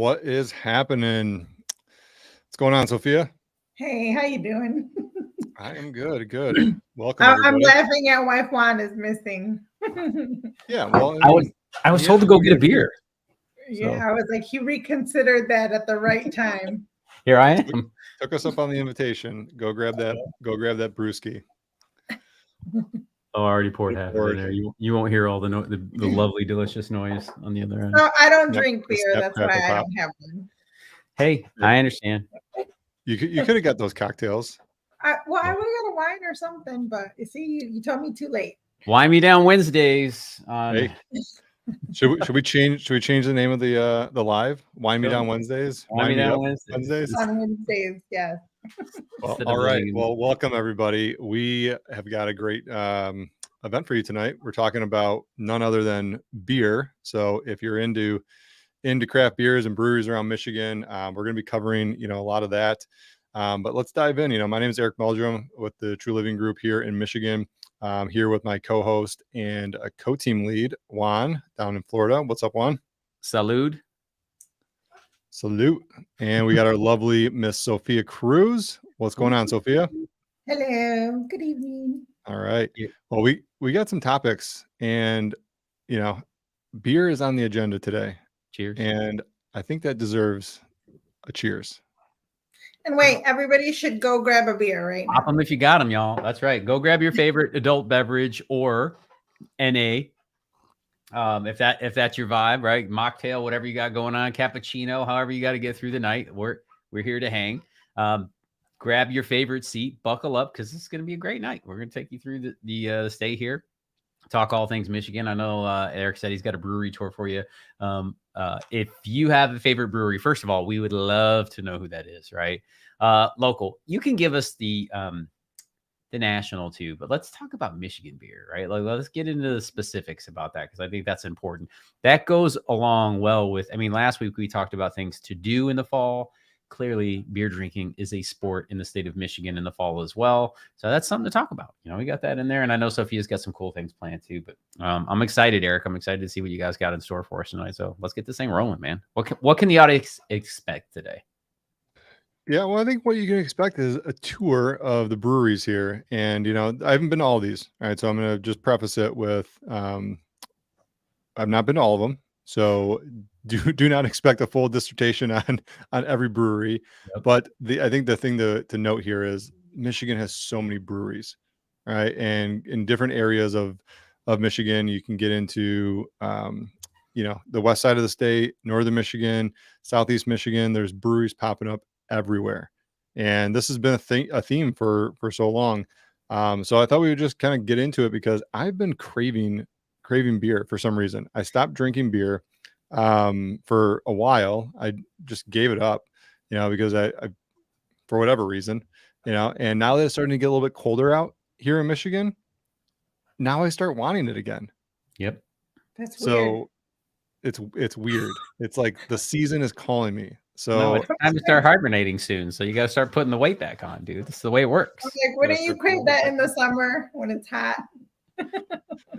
What is happening? What's going on, Sophia? Hey, how you doing? I am good. Good. Welcome, I'm everybody. laughing at why Juan is missing. Yeah. Well, I was told to go get a beer. Yeah, so. I was like, he reconsidered that at the right time. Here I am. Took us up on the invitation. Go grab that brewski. Oh, I already poured half of it there. You won't hear all the lovely, delicious noise on the other end. No, I don't drink beer. That's why I don't have one. Hey, I understand. You could have got those cocktails. I would have got a wine or something, but you see, you told me too late. Wine me down Wednesdays. Hey, should we change the name of the live? Wine me down Wednesdays. Wine me down Wednesdays. On Wednesdays, yes. Well, all right. Well, welcome everybody. We have got a great event for you tonight. We're talking about none other than beer. So if you're into craft beers and breweries around Michigan, we're going to be covering a lot of that. But let's dive in. My name is Eric Meldrum with the True Living Group here in Michigan. Here with my co-host and a co-team lead, Juan, down in Florida. What's up, Juan? Salute. And we got our lovely Miss Sophia Cruz. What's going on, Sophia? Hello. Good evening. All right. Well, we got some topics, and beer is on the agenda today. Cheers. And I think that deserves a cheers. And wait, everybody should go grab a beer right now. Pop them if you got them, y'all. That's right. Go grab your favorite adult beverage or NA. If that's your vibe, right? Mocktail, whatever you got going on, cappuccino, however you got to get through the night. We're here to hang. Grab your favorite seat, buckle up, because this is going to be a great night. We're going to take you through the stay here, talk all things Michigan. I know Eric said he's got a brewery tour for you. If you have a favorite brewery, first of all, we would love to know who that is, right? Local. You can give us the national too, but let's talk about Michigan beer, right? Like, let's get into the specifics about that, because I think that's important. That goes along well with, last week we talked about things to do in the fall. Clearly, beer drinking is a sport in the state of Michigan in the fall as well. So that's something to talk about. We got that in there. And I know Sophia's got some cool things planned too. But I'm excited, Eric. I'm excited to see what you guys got in store for us tonight. So let's get this thing rolling, man. What can the audience expect today? Yeah, well, I think what you can expect is a tour of the breweries here. And, I haven't been to all of these. All right. So I'm going to just preface it with I've not been to all of them. So do not expect a full dissertation on every brewery. Yep. But I think the thing to note here is Michigan has so many breweries, right? And in different areas of Michigan, you can get into the west side of the state, northern Michigan, southeast Michigan. There's breweries popping up everywhere, and this has been a theme for so long. So I thought we would just kind of get into it, because I've been craving beer for some reason. I stopped drinking beer for a while. I just gave it up, because I for whatever reason, and now that it's starting to get a little bit colder out here in Michigan, now I start wanting it again. Yep. That's weird. So it's weird. It's like the season is calling me. So no, it's time to start hibernating soon. So you got to start putting the weight back on, dude. This is the way it works. Like, why don't you crave that in the summer when it's hot?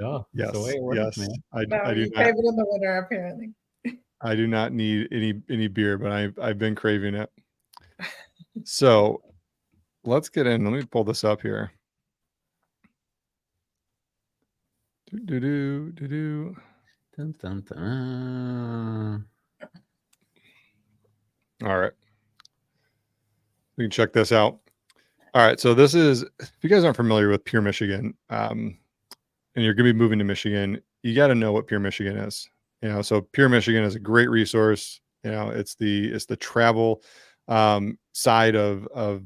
Oh, yes, the way it works, man. I do not crave it in the winter, apparently. I do not need any beer, but I've been craving it. So let's get in. Let me pull this up here. Dun, dun, dun. All right. We can check this out. All right. So this is, if you guys aren't familiar with Pure Michigan, and you're going to be moving to Michigan, you got to know what Pure Michigan is. So Pure Michigan is a great resource. It's the travel side of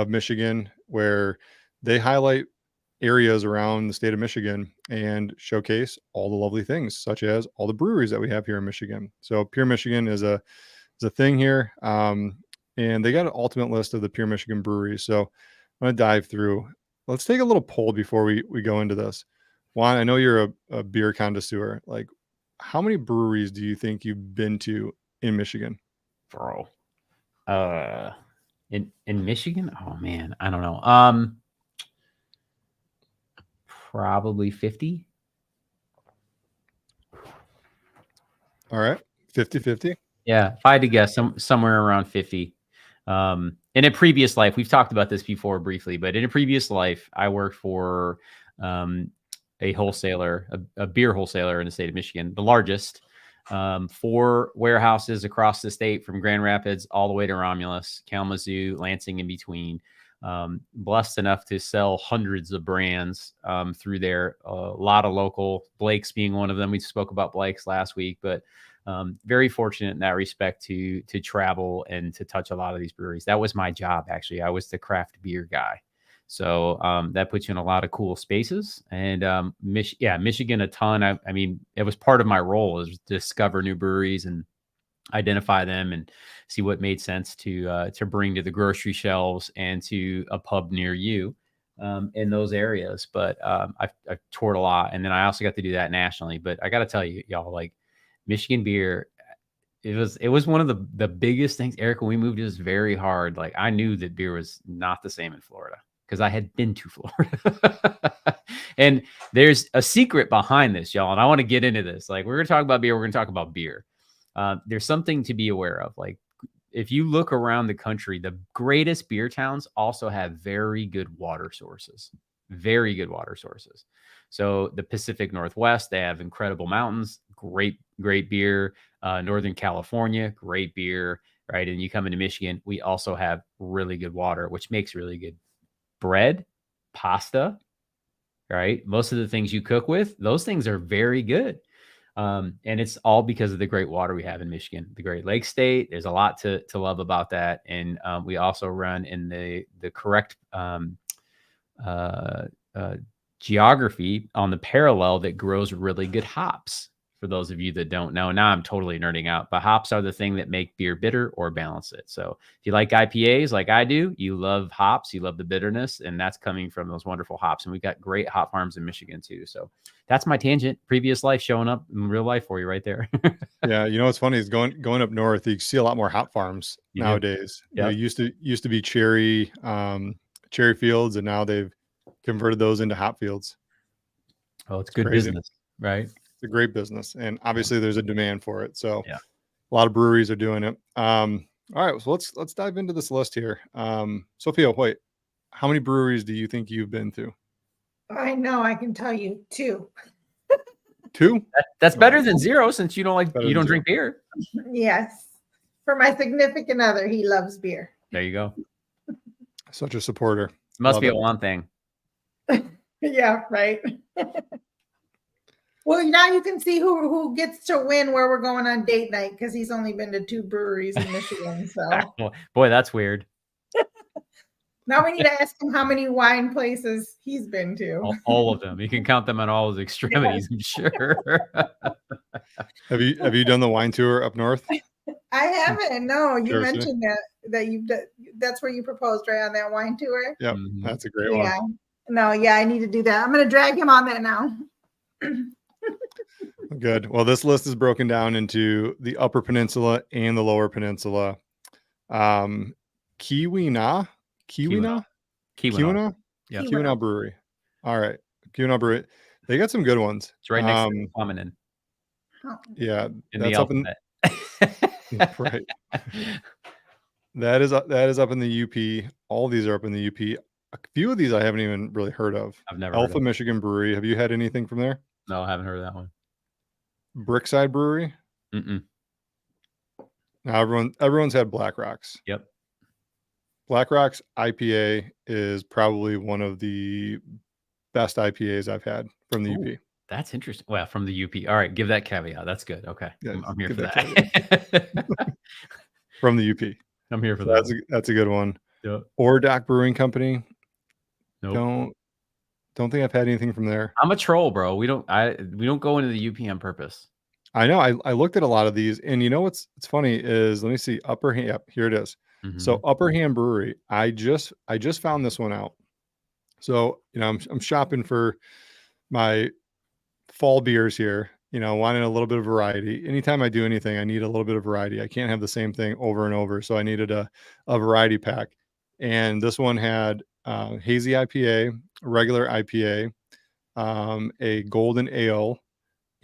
Michigan, where they highlight areas around the state of Michigan and showcase all the lovely things, such as all the breweries that we have here in Michigan. So Pure Michigan is a thing here. And they got an ultimate list of the Pure Michigan breweries. So I'm going to dive through. Let's take a little poll before we go into this. Juan, I know you're a beer connoisseur. Like, how many breweries do you think you've been to in Michigan? Bro. In Michigan? Oh man, I don't know. Probably 50. All right. 50-50. Yeah, if I had to guess, somewhere around 50. In a previous life, we've talked about this before briefly, but in a previous life, I worked for a wholesaler, a beer wholesaler in the state of Michigan, the largest. 4 warehouses across the state from Grand Rapids all the way to Romulus, Kalamazoo, Lansing in between. Blessed enough to sell hundreds of brands through there. A lot of local, Blake's being one of them. We spoke about Blake's last week, but very fortunate in that respect to travel and to touch a lot of these breweries. That was my job, actually. I was the craft beer guy. So that puts you in a lot of cool spaces. And Michigan a ton. I mean, it was part of my role is discover new breweries and identify them and see what made sense to bring to the grocery shelves and to a pub near you in those areas. But I've toured a lot, and then I also got to do that nationally. But I got to tell you, y'all, like Michigan beer, it was one of the biggest things. Eric, when we moved, it was very hard. Like I knew that beer was not the same in Florida because I had been to Florida. And there's a secret behind this, y'all. And I want to get into this. Like we're gonna talk about beer, we're gonna talk about beer. There's something to be aware of. Like if you look around the country, the greatest beer towns also have very good water sources. Very good water sources. So the Pacific Northwest, they have incredible mountains, great beer. Northern California, great beer, right? And you come into Michigan, we also have really good water, which makes really good bread, pasta, right? Most of the things you cook with, those things are very good. And it's all because of the great water we have in Michigan, the Great Lakes State. There's a lot to love about that. And we also run in the correct geography on the parallel that grows really good hops. For those of you that don't know, now I'm totally nerding out, but hops are the thing that make beer bitter or balance it. So if you like IPAs like I do, you love hops, you love the bitterness, and that's coming from those wonderful hops. And we've got great hop farms in Michigan too. So that's my tangent. Previous life showing up in real life for you right there. Yeah, you know what's funny is going up north, you see a lot more hop farms You do. nowadays. You know, Yep. used to be cherry fields, and now they've converted those into hop fields. Oh, it's good crazy. business, right? It's a great business, and obviously there's a demand for it. So Yeah. a lot of breweries are doing it. All right, so let's dive into this list here. Sophia, wait, how many breweries do you think you've been to? I know, I can tell you 2. 2? That's better than 0 since you don't Better than drink beer. Yes. For my significant other, he loves beer. There you go. Such a supporter. Must Love be it. a one thing. Yeah, right. Well, now you can see who gets to win where we're going on date night because he's only been to 2 breweries in Michigan. So Boy, that's weird. now we need to ask him how many wine places he's been to. All of them. You can count them on all his extremities, I'm sure. Have you done the wine tour up north? I haven't. No, you Sure, mentioned that you've that's where you proposed, right, on that wine tour. Yep, that's a great one. Yeah. No, yeah, I need to do that. I'm going to drag him on that now. Good. Well, this list is broken down into the Upper Peninsula and the Lower Peninsula. Keweenaw Yeah. Keweenaw Brewery. All right, Keweenaw Brewery. They got some good ones. It's right next to Quaminen. Yeah, In that's the up in right. That is up in the UP. All these are up in the UP. A few of these I haven't even really heard of. I've never Alpha heard of it. Michigan Brewery. Have you had anything from there? No, I haven't heard of that one. Brookside Brewery. Mm-mm. Now everyone's had Black Rocks. Yep. Black Rocks IPA is probably one of the best IPAs I've had from the UP. That's interesting. Well, from the UP. All right, give that caveat. That's good. Okay. Yeah, I'm here give for that that. From the UP. I'm here for that. That's a good one. Yep. Ordock Brewing Company. Nope. Don't think I've had anything from there. I'm a troll, bro. We don't go into the UP on purpose. I know. I looked at a lot of these, and you know what's funny is, let me see, Upper Hand. Yep, here it is. Mm-hmm. So Upper Hand Brewery. I just found this one out. So I'm shopping for my fall beers here. Wanting a little bit of variety. Anytime I do anything, I need a little bit of variety. I can't have the same thing over and over. So I needed a variety pack, and this one had hazy IPA, regular IPA, a golden ale,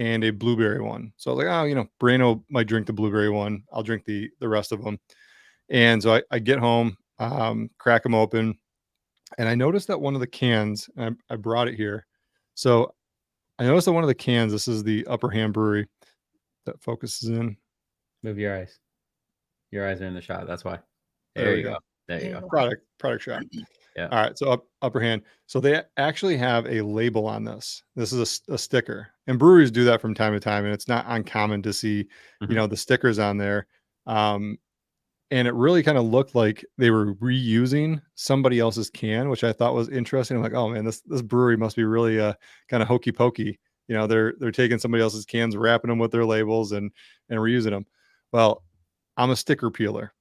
and a blueberry one. So I was like, oh, Brano might drink the blueberry one. I'll drink the rest of them. And so I get home, crack them open, and I noticed that one of the cans, and I brought it here. So I noticed that one of the cans, this is the Upper Hand Brewery that focuses in. Move your eyes. Your eyes are in the shot. That's why. There There we you go. go. There you go. Product shot. Yeah. All right. So Upper Hand. So they actually have a label on this. This is a sticker, and breweries do that from time to time, and it's not uncommon to see, the stickers on there. And it really kind of looked like they were reusing somebody else's can, which I thought was interesting. I'm like, oh man, this brewery must be really kind of hokey pokey. They're taking somebody else's cans, wrapping them with their labels and reusing them. Well, I'm a sticker peeler.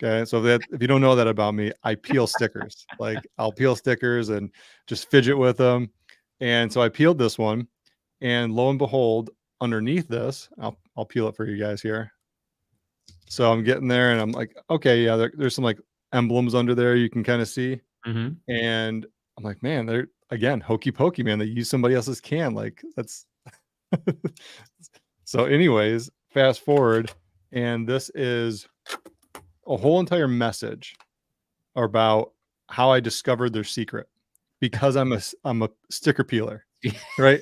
Okay. So if you don't know that about me, I peel stickers. Like I'll peel stickers and just fidget with them. And so I peeled this one, and lo and behold, underneath this, I'll peel it for you guys here. So I'm getting there, and I'm like, okay, yeah, there's some like emblems under there you can kind of see. And I'm like, man, they're again hokey pokey, man. They use somebody else's can. Like that's so. Anyways, fast forward, and this is a whole entire message about how I discovered their secret, because I'm a sticker peeler, right?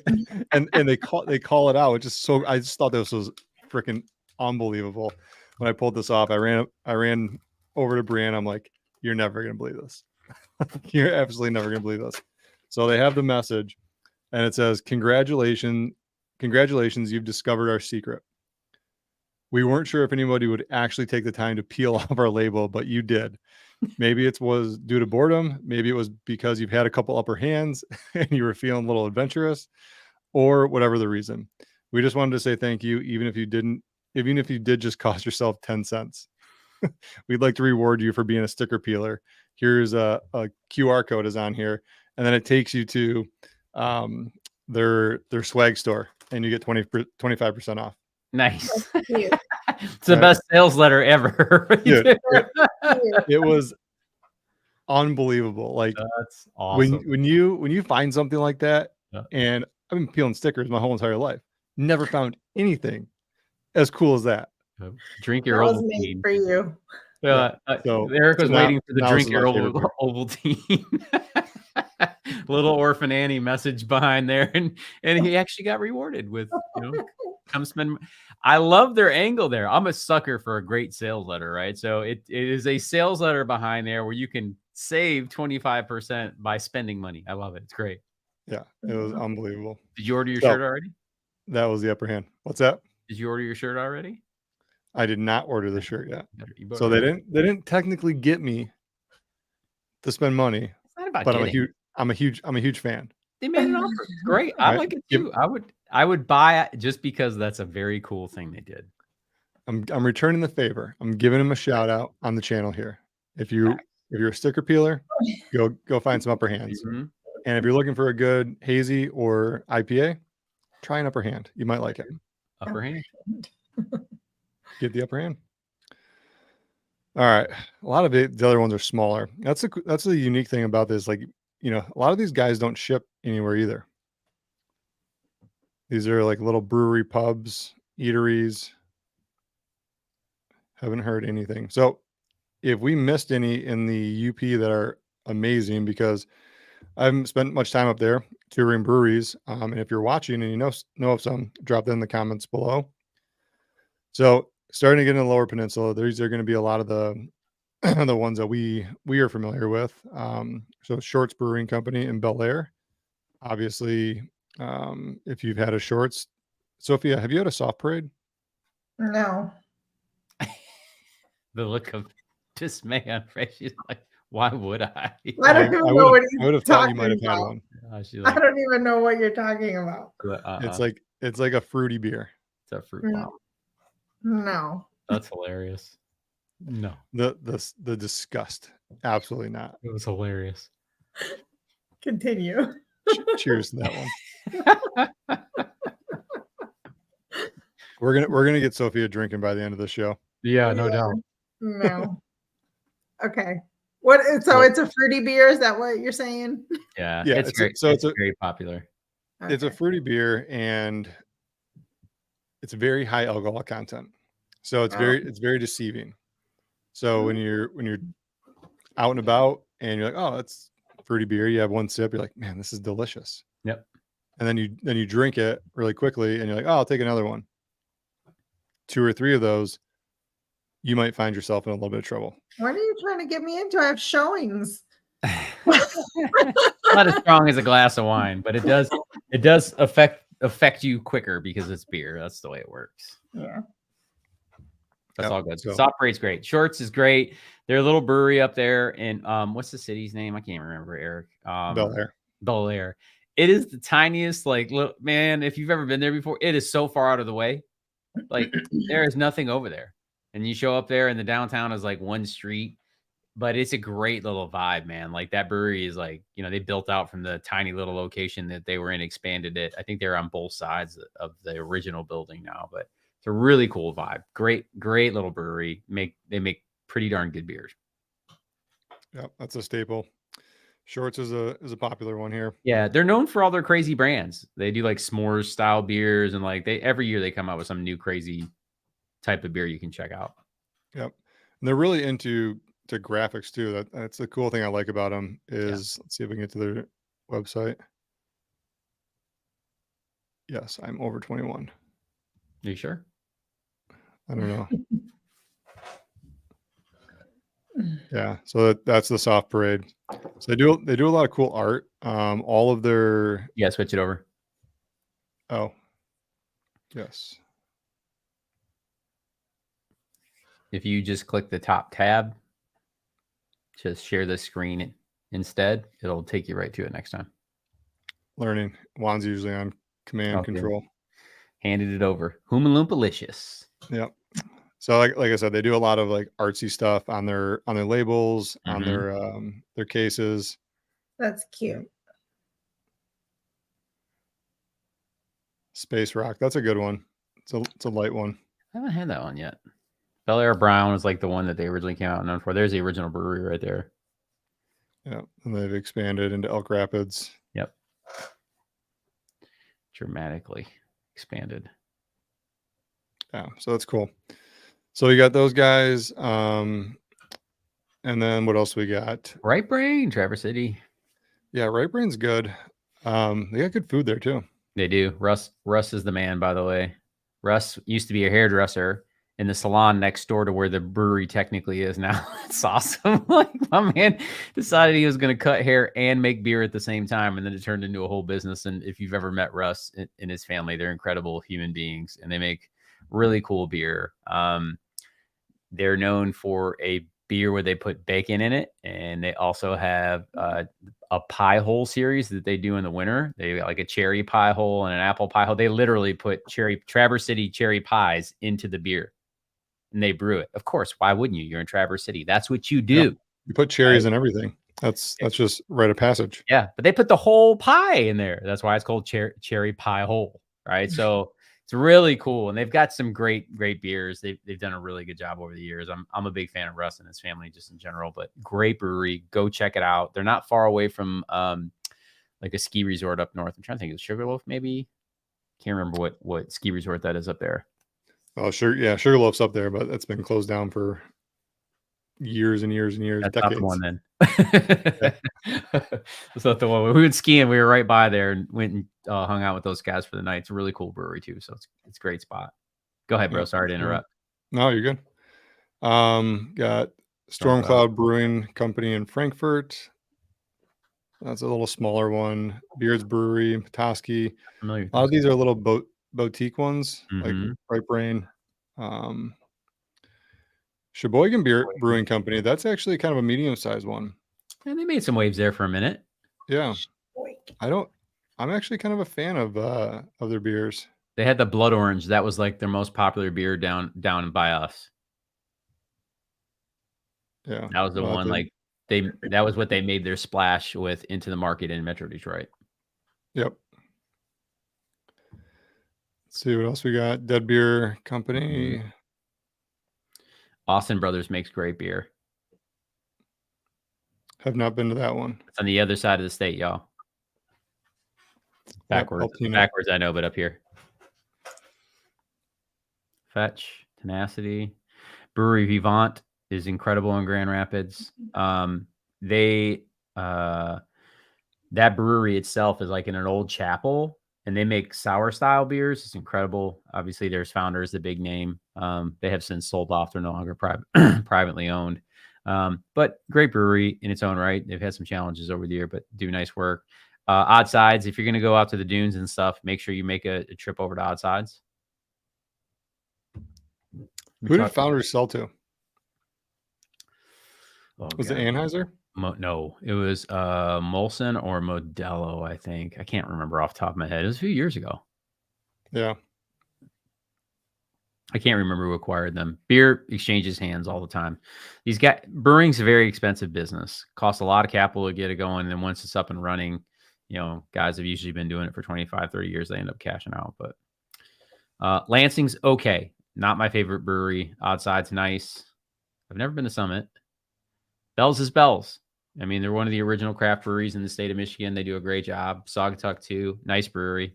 and they call it out, which is so. I just thought this was freaking unbelievable. When I pulled this off, I ran over to Brian. I'm like, you're never going to believe this. You're absolutely never going to believe this. So they have the message, and it says, congratulations, you've discovered our secret. We weren't sure if anybody would actually take the time to peel off our label, but you did. Maybe it was due to boredom. Maybe it was because you've had a couple upper hands and you were feeling a little adventurous, or whatever the reason. We just wanted to say thank you, even if you did just cost yourself 10 cents. We'd like to reward you for being a sticker peeler. Here's a QR code is on here, and then it takes you to their swag store, and you get 25% off. Nice. It's the best sales letter ever. Dude, it was unbelievable. Like that's awesome. When you find something like that, and I've been peeling stickers my whole entire life, never found anything as cool as that. Drink your Ovaltine for you. So Eric was waiting for the drink your Ovaltine. Little Orphan Annie message behind there, and he actually got rewarded with come spend. I love their angle there. I'm a sucker for a great sales letter, right? So it is a sales letter behind there where you can save 25% by spending money. I love it. It's great. Yeah, it was unbelievable. Did you order your shirt already? That was the Upper Hand. What's that? Did you order your shirt already? I did not order the shirt yet. So they didn't technically get me to spend money. It's not about but getting. I'm a huge fan. They made an offer. It's great. I like it too. I would buy it just because that's a very cool thing they did. I'm returning the favor. I'm giving him a shout out on the channel here. If you're a sticker peeler, go find some Upper Hands. And if you're looking for a good hazy or IPA, try an Upper Hand. You might like it. Upper Hand. Get the Upper Hand. All right. A lot of the other ones are smaller. That's the unique thing about this. Like, a lot of these guys don't ship anywhere either. These are like little brewery pubs, eateries. Haven't heard anything. So if we missed any in the UP that are amazing, because I haven't spent much time up there touring breweries. And if you're watching and you know of some, drop them in the comments below. So starting to get in the Lower Peninsula, these are going to be a lot of the ones that we are familiar with. So Shorts Brewing Company in Bel Air. Obviously, if you've had a Shorts, Sophia, have you had a soft parade? No. The look of dismay on Fresh. Like, why would I? I don't even know what he's I would have thought you might have had one. I don't even know what you're talking about. It's like a fruity beer. It's a fruit pop. No. That's hilarious. No. The disgust. Absolutely not. It was hilarious. Continue. Cheers to that one. We're gonna get Sophia drinking by the end of the show. Yeah, no doubt. No. Okay. What? So it's a fruity beer. Is that what you're saying? Yeah. Yeah. It's great. So it's very popular. Okay. It's a fruity beer, and it's very high alcohol content. So it's very deceiving. So when you're out and about and you're like, oh, that's fruity beer, you have one sip, you're like, man, this is delicious. Yep. And then you drink it really quickly and you're like, oh, I'll take another one. 2 or 3 of those, you might find yourself in a little bit of trouble. What are you trying to get me into? I have showings. Not as strong as a glass of wine, but it does affect you quicker because it's beer. That's the way it works. Yeah. That's Yep, all good. so- Soft Parade's great. Shorts is great. They're a little brewery up there in what's the city's name? I can't remember, Eric. Bel Air. Bel Air. It is the tiniest, like, look, man, if you've ever been there before, it is so far out of the way. Like, there is nothing over there. And you show up there and the downtown is like one street, but it's a great little vibe, man. Like, that brewery is like, you know, they built out from the tiny little location that they were in, expanded it. I think they're on both sides of the original building now, but it's a really cool vibe. Great little brewery. They make pretty darn good beers. Yep, that's a staple. Shorts is a popular one here. Yeah, they're known for all their crazy brands. They do like s'mores style beers, and like every year they come out with some new crazy type of beer you can check out. Yep, and they're really into graphics too. That's the cool thing I like about them is let's see if we can get to their website. Yes, I'm over 21. Are you sure? I don't know. Yeah, so that's the Soft Parade. So they do a lot of cool art. All of their Yeah, switch it over. oh yes. If you just click the top tab, just share the screen instead, it'll take you right to it next time. Learning. Juan's usually on command Okay. control. Handed it over. Hooma Loompa-licious. Yep. So like I said, they do a lot of like artsy stuff on their labels, on their cases. That's cute. Space Rock, that's a good one. It's a light one. I haven't had that one yet. Bel Air Brown is like the one that they originally came out known for. There's the original brewery right there. Yeah, and they've expanded into Elk Rapids. Yep. Dramatically expanded. Yeah, so that's cool. So we got those guys. And then what else we got? Right Brain, Traverse City. Yeah, Right Brain's good. They got good food there too. They do. Russ is the man, by the way. Russ used to be a hairdresser in the salon next door to where the brewery technically is now. It's awesome. Like, my man decided he was going to cut hair and make beer at the same time, and then it turned into a whole business. And if you've ever met Russ and his family, they're incredible human beings, and they make really cool beer. They're known for a beer where they put bacon in it, and they also have a pie hole series that they do in the winter. They got like a cherry pie hole and an apple pie hole. They literally put Traverse City cherry pies into the beer, and they brew it. Of course, why wouldn't you? You're in Traverse City. That's what you do. Yep. You put cherries in everything. That's just rite of passage. Yeah, but they put the whole pie in there. That's why it's called cherry pie hole, right? So it's really cool, and they've got some great beers. They've done a really good job over the years. I'm a big fan of Russ and his family just in general, but great brewery. Go check it out. They're not far away from like a ski resort up north. I'm trying to think of Sugarloaf, maybe. Can't remember what ski resort that is up there. Oh, sure. Yeah, Sugarloaf's up there, but it's been closed down for years and years and years. That's decades. not the one then. That's not the one. We went skiing. We were right by there and went and hung out with those guys for the night. It's a really cool brewery too. So it's a great spot. Go ahead, bro. Sorry to interrupt. No, you're good. Got Storm Cloud Brewing Company in Frankfurt. That's a little smaller one. Beards Brewery in Petoskey. A lot of these are little boutique ones, like Right Brain. Sheboygan Brewing Company. That's actually kind of a medium-sized one. And they made some waves there for a minute. Yeah. I'm actually kind of a fan of their beers. They had the Blood Orange. That was like their most popular beer down by us. Yeah. That was the one like that was what they made their splash with into the market in Metro Detroit. Yep. Let's see what else we got. Dead Beer Company. Austin Brothers makes great beer. Have not been to that one. It's on the other side of the state, y'all. Backwards, I know, but up here. Fetch, Tenacity. Brewery Vivant is incredible in Grand Rapids. They that brewery itself is like in an old chapel, and they make sour style beers. It's incredible. Obviously, there's Founders, the big name. They have since sold off. They're no longer privately owned. But great brewery in its own right. They've had some challenges over the year, but do nice work. Odd Sides, if you're going to go out to the dunes and stuff, make sure you make a trip over to Odd Sides. Who did Founders sell to? Oh, Was God. it Anheuser? No, it was Molson or Modelo, I think. I can't remember off the top of my head. It was a few years ago. Yeah. I can't remember who acquired them. Beer exchanges hands all the time. These guys, brewing's a very expensive business. Costs a lot of capital to get it going. And once it's up and running, you know, guys have usually been doing it for 25, 30 years. They end up cashing out. But Lansing's okay. Not my favorite brewery. Odd Side's nice. I've never been to Summit. Bell's is Bell's. I mean, they're one of the original craft breweries in the state of Michigan. They do a great job. Saugatuck too. Nice brewery.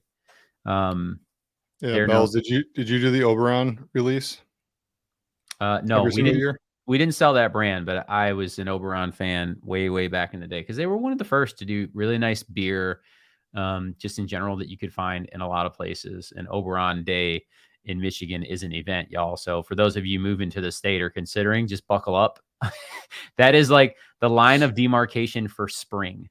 Yeah, Bell's. Did you do the Oberon release? No, we didn't sell that brand, but I was an Oberon fan way back in the day because they were one of the first to do really nice beer, just in general, that you could find in a lot of places. And Oberon Day in Michigan is an event, y'all. So for those of you moving to the state or considering, just buckle up. That is like the line of demarcation for spring.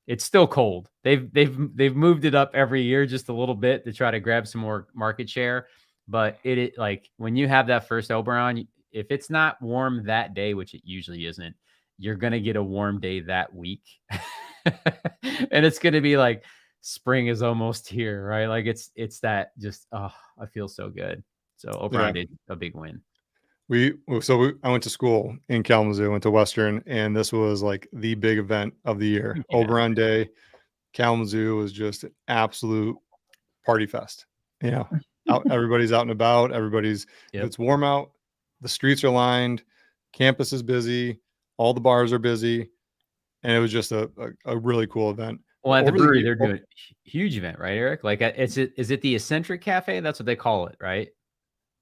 It's still cold. They've moved it up every year just a little bit to try to grab some more market share. But it like when you have that first Oberon, if it's not warm that day, which it usually isn't, you're gonna get a warm day that week, and it's gonna be like spring is almost here, right? Like it's that just I feel so good. So Oberon did a big win. I went to school in Kalamazoo, went to Western, and this was like the big event of the year. Yeah. Oberon Day, Kalamazoo was just an absolute party fest. Yeah. Everybody's out and about. If it's warm out, the streets are lined, campus is busy, all the bars are busy. And it was just a really cool event. Well, at the brewery, they're doing a huge event, right, Eric? Like, is it the Eccentric Cafe? That's what they call it, right?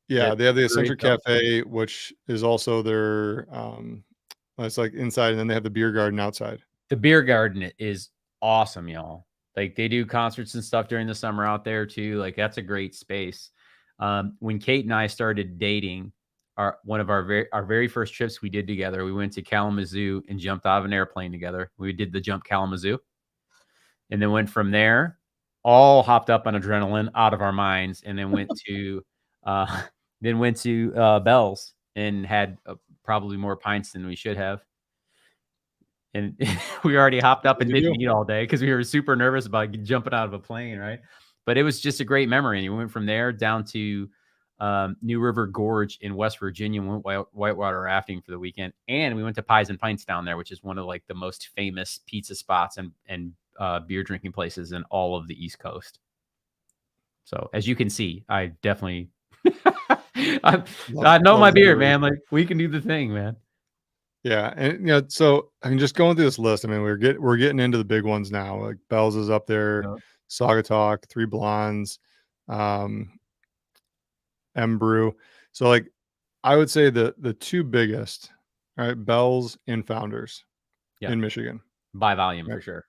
Yeah, they have the Eccentric Cafe, which is also their it's like inside, and then they have the beer garden outside. The beer garden is awesome, y'all. Like they do concerts and stuff during the summer out there too. Like that's a great space. When Kate and I started dating, one of our very first trips we did together, we went to Kalamazoo and jumped out of an airplane together. We did the jump Kalamazoo, and then went from there, all hopped up on adrenaline out of our minds, and then went to Bell's and had probably more pints than we should have. And we already hopped up and didn't eat all day because we were super nervous about jumping out of a plane, right? But it was just a great memory. And we went from there down to New River Gorge in West Virginia. We went whitewater rafting for the weekend. And we went to Pies and Pints down there, which is one of like the most famous pizza spots and beer drinking places in all of the East Coast. So as you can see, I definitely... I know my beer, man. Like we can do the thing, man. Yeah, and so I mean, just going through this list, I mean, we're getting into the big ones now. Like Bell's is up there, Saugatuck, Three Blondes, M Brew. So like, I would say the two biggest, right? Bell's and Founders, in Michigan by volume, right? For sure.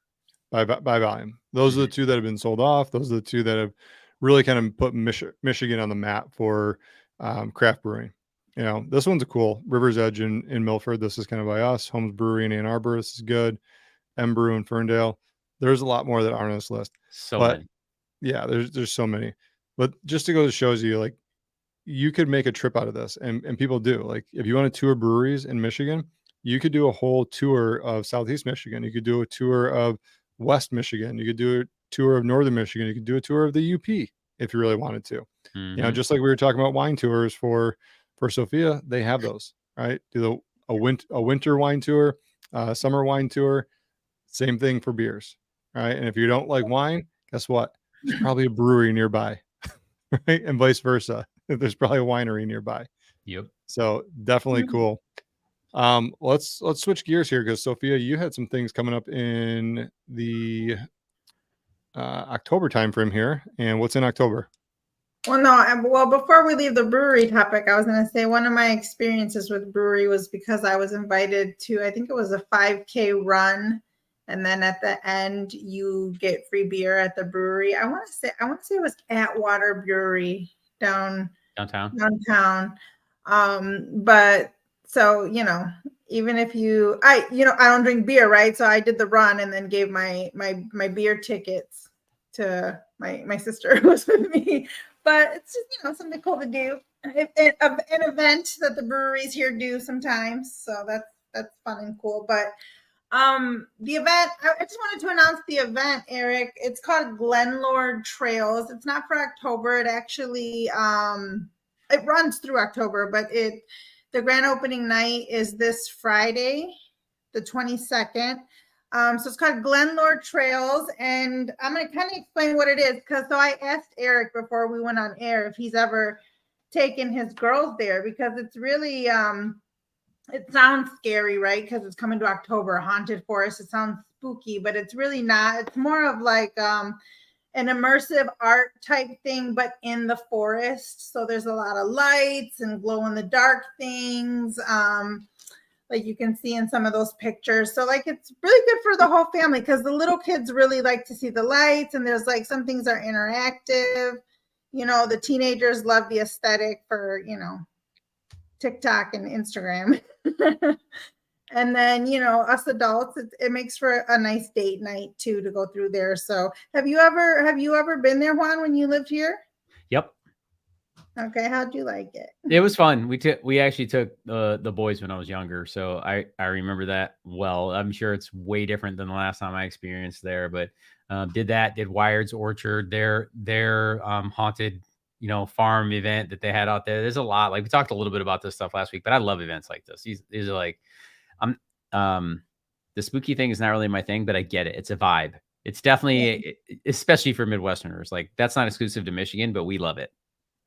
By volume, those are the two that have been sold off. Those are the two that have really kind of put Michigan on the map for craft brewing. This one's a cool River's Edge in Milford. This is kind of by us. Holmes Brewery in Ann Arbor. This is good. M Brew in Ferndale. There's a lot more that aren't on this list. Many. Yeah, there's so many. But just to go to shows you, like, you could make a trip out of this, and people do. Like, if you want to tour breweries in Michigan, you could do a whole tour of Southeast Michigan. You could do a tour of West Michigan. You could do a tour of Northern Michigan. You could do a tour of the UP if you really wanted to. Mm-hmm. Just like we were talking about wine tours for Sophia, they have those, right? Do a winter wine tour, summer wine tour, same thing for beers, right? And if you don't like wine, guess what? There's probably a brewery nearby, right? And vice versa. There's probably a winery nearby. Yep. So definitely cool. Let's switch gears here because Sophia, you had some things coming up in the October timeframe here. And what's in October? Well, no, well, before we leave the brewery topic, I was going to say one of my experiences with brewery was because I was invited to, I think it was a 5K run. And then at the end, you get free beer at the brewery. I want to say it was Atwater Brewery Downtown. downtown. But so, even if I don't drink beer, right? So I did the run and then gave my beer tickets to my sister who was with me. But it's just, something cool to do. An event that the breweries here do sometimes. So that's fun and cool. But the event, I just wanted to announce the event, Eric. It's called Glenlord Trails. It's not for October. It actually it runs through October, but the grand opening night is this Friday, the 22nd. So it's called Glenlord Trails, and I'm going to kind of explain what it is. So I asked Eric before we went on air if he's ever taken his girls there, because it's really it sounds scary, right? Because it's coming to October, haunted forest. It sounds spooky, but it's really not. It's more of like an immersive art type thing, but in the forest. So there's a lot of lights and glow in the dark things, like you can see in some of those pictures. So like it's really good for the whole family, because the little kids really like to see the lights, and there's like some things are interactive. The teenagers love the aesthetic for TikTok and Instagram. And then, us adults, it makes for a nice date night too, to go through there. So have you ever been there, Juan, when you lived here? Yep. Okay. How'd you like it? It was fun. We actually took the boys when I was younger, so I remember that well. I'm sure it's way different than the last time I experienced there, but did Wired's Orchard, their haunted farm event that they had out there. There's a lot. Like we talked a little bit about this stuff last week, but I love events like this. These are like, the spooky thing is not really my thing, but I get it. It's a vibe. It's definitely, especially for Midwesterners, like that's not exclusive to Michigan, but we love it.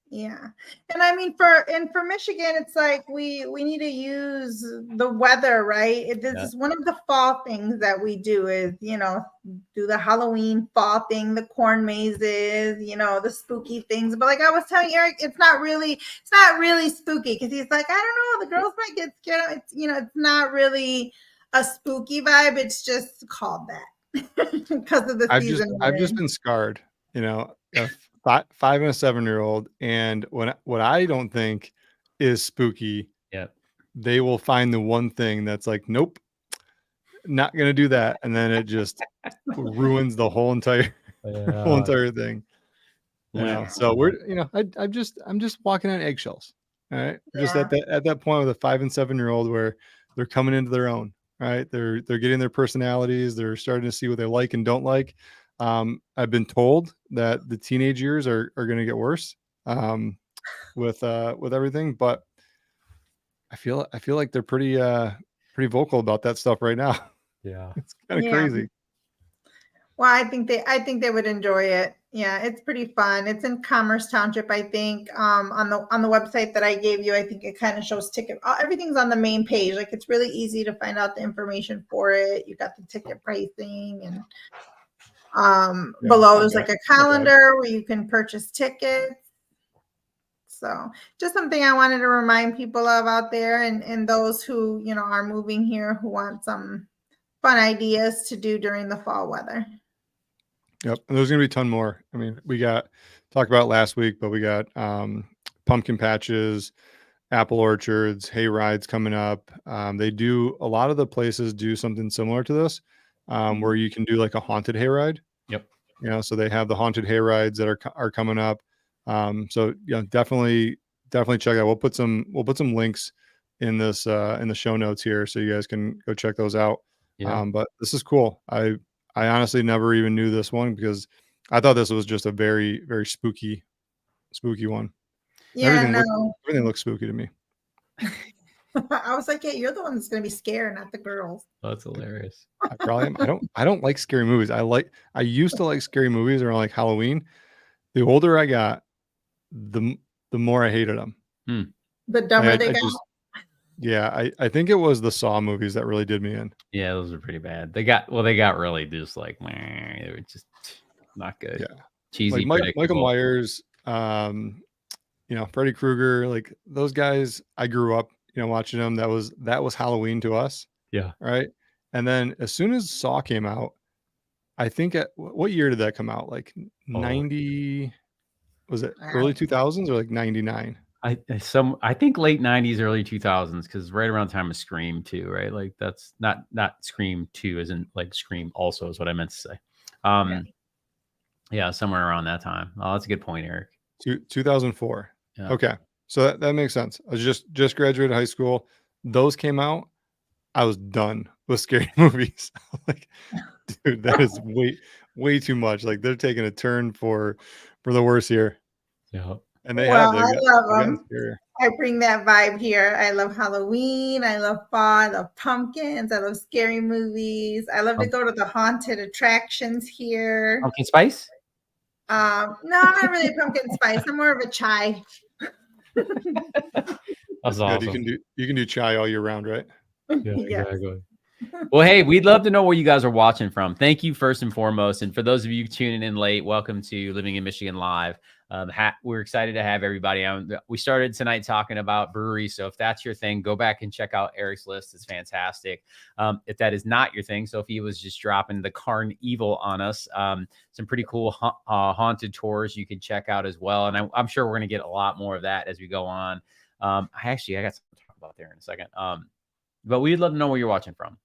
Yeah. And I mean, for Michigan, it's like we need to use the weather, right? This is one of the fall things that we do is, do the Halloween fall thing, the corn mazes, the spooky things. But like I was telling Eric, it's not really spooky, because he's like, I don't know, the girls might get scared. It's not really a spooky vibe. It's just called that because of the season. I've just been scarred, a 5 and a 7-year-old, and what I don't think is spooky, they will find the one thing that's like, nope, not gonna do that, and then it just ruins the whole entire thing. So we're I'm just walking on eggshells. All right, just at that point with a 5 and 7-year-old where they're coming into their own. Right, they're getting their personalities. They're starting to see what they like and don't like. I've been told that the teenage years are going to get worse with everything, but I feel like they're pretty vocal about that stuff right now. Yeah, it's kind of crazy. Well, I think they would enjoy it. Yeah, it's pretty fun. It's in Commerce Township, I think. On the website that I gave you, I think it kind of shows ticket. Everything's on the main page. Like it's really easy to find out the information for it. You got the ticket pricing, and below there's like a calendar where you can purchase tickets. So just something I wanted to remind people of out there, and those who are moving here, who want some fun ideas to do during the fall weather. Yep. And there's going to be a ton more. I mean, we talked about it last week, but we got pumpkin patches, apple orchards, hay rides coming up. They do, a lot of the places do something similar to this, where you can do like a haunted hay ride. Yep. So they have the haunted hay rides that are coming up. So definitely check it out. We'll put some links in this in the show notes here, so you guys can go check those out. Yeah. But this is cool. I honestly never even knew this one, because I thought this was just a very, very spooky one. Yeah, everything looks spooky to me. I was like, you're the one that's going to be scared, not the girls. Oh, that's hilarious. I probably am. I don't like scary movies. I used to like scary movies around like Halloween. The older I got, the more I hated them. The dumber they got. I think it was the Saw movies that really did me in. Yeah, those are pretty bad. They got really just like, they were just not good. Yeah. Cheesy. Like Michael Myers, Freddy Krueger, like those guys, I grew up, watching them. That was Halloween to us. Yeah. Right. And then as soon as Saw came out, I think what year did that come out? Like 90, was it early 2000s or like 99? I think late 90s, early 2000s, because right around the time of Scream 2, right? Like that's not Scream 2 isn't like Scream also is what I meant to say. Yeah, somewhere around that time. Oh, that's a good point, Eric. 2004. Yeah. Okay. So that makes sense. I was just graduated high school. Those came out. I was done with scary movies. Like, dude, that is way too much. Like they're taking a turn for the worse here. Yeah. And they I have love them. scarier. I bring that vibe here. I love Halloween. I love fall. I love pumpkins. I love scary movies. I love to go to the haunted attractions here. Pumpkin spice? No, I'm not really a pumpkin spice. I'm more of a chai. That's awesome. You can do chai all year round, right? Yeah, exactly. Well, hey, we'd love to know where you guys are watching from. Thank you first and foremost. And for those of you tuning in late, welcome to Living in Michigan Live. We're excited to have everybody on. We started tonight talking about breweries. So if that's your thing, go back and check out Eric's list. It's fantastic. If that is not your thing, Sophia was just dropping the Carnival on us. Some pretty cool haunted tours you can check out as well. And I'm sure we're going to get a lot more of that as we go on. I got something to talk about there in a second. But we'd love to know where you're watching from.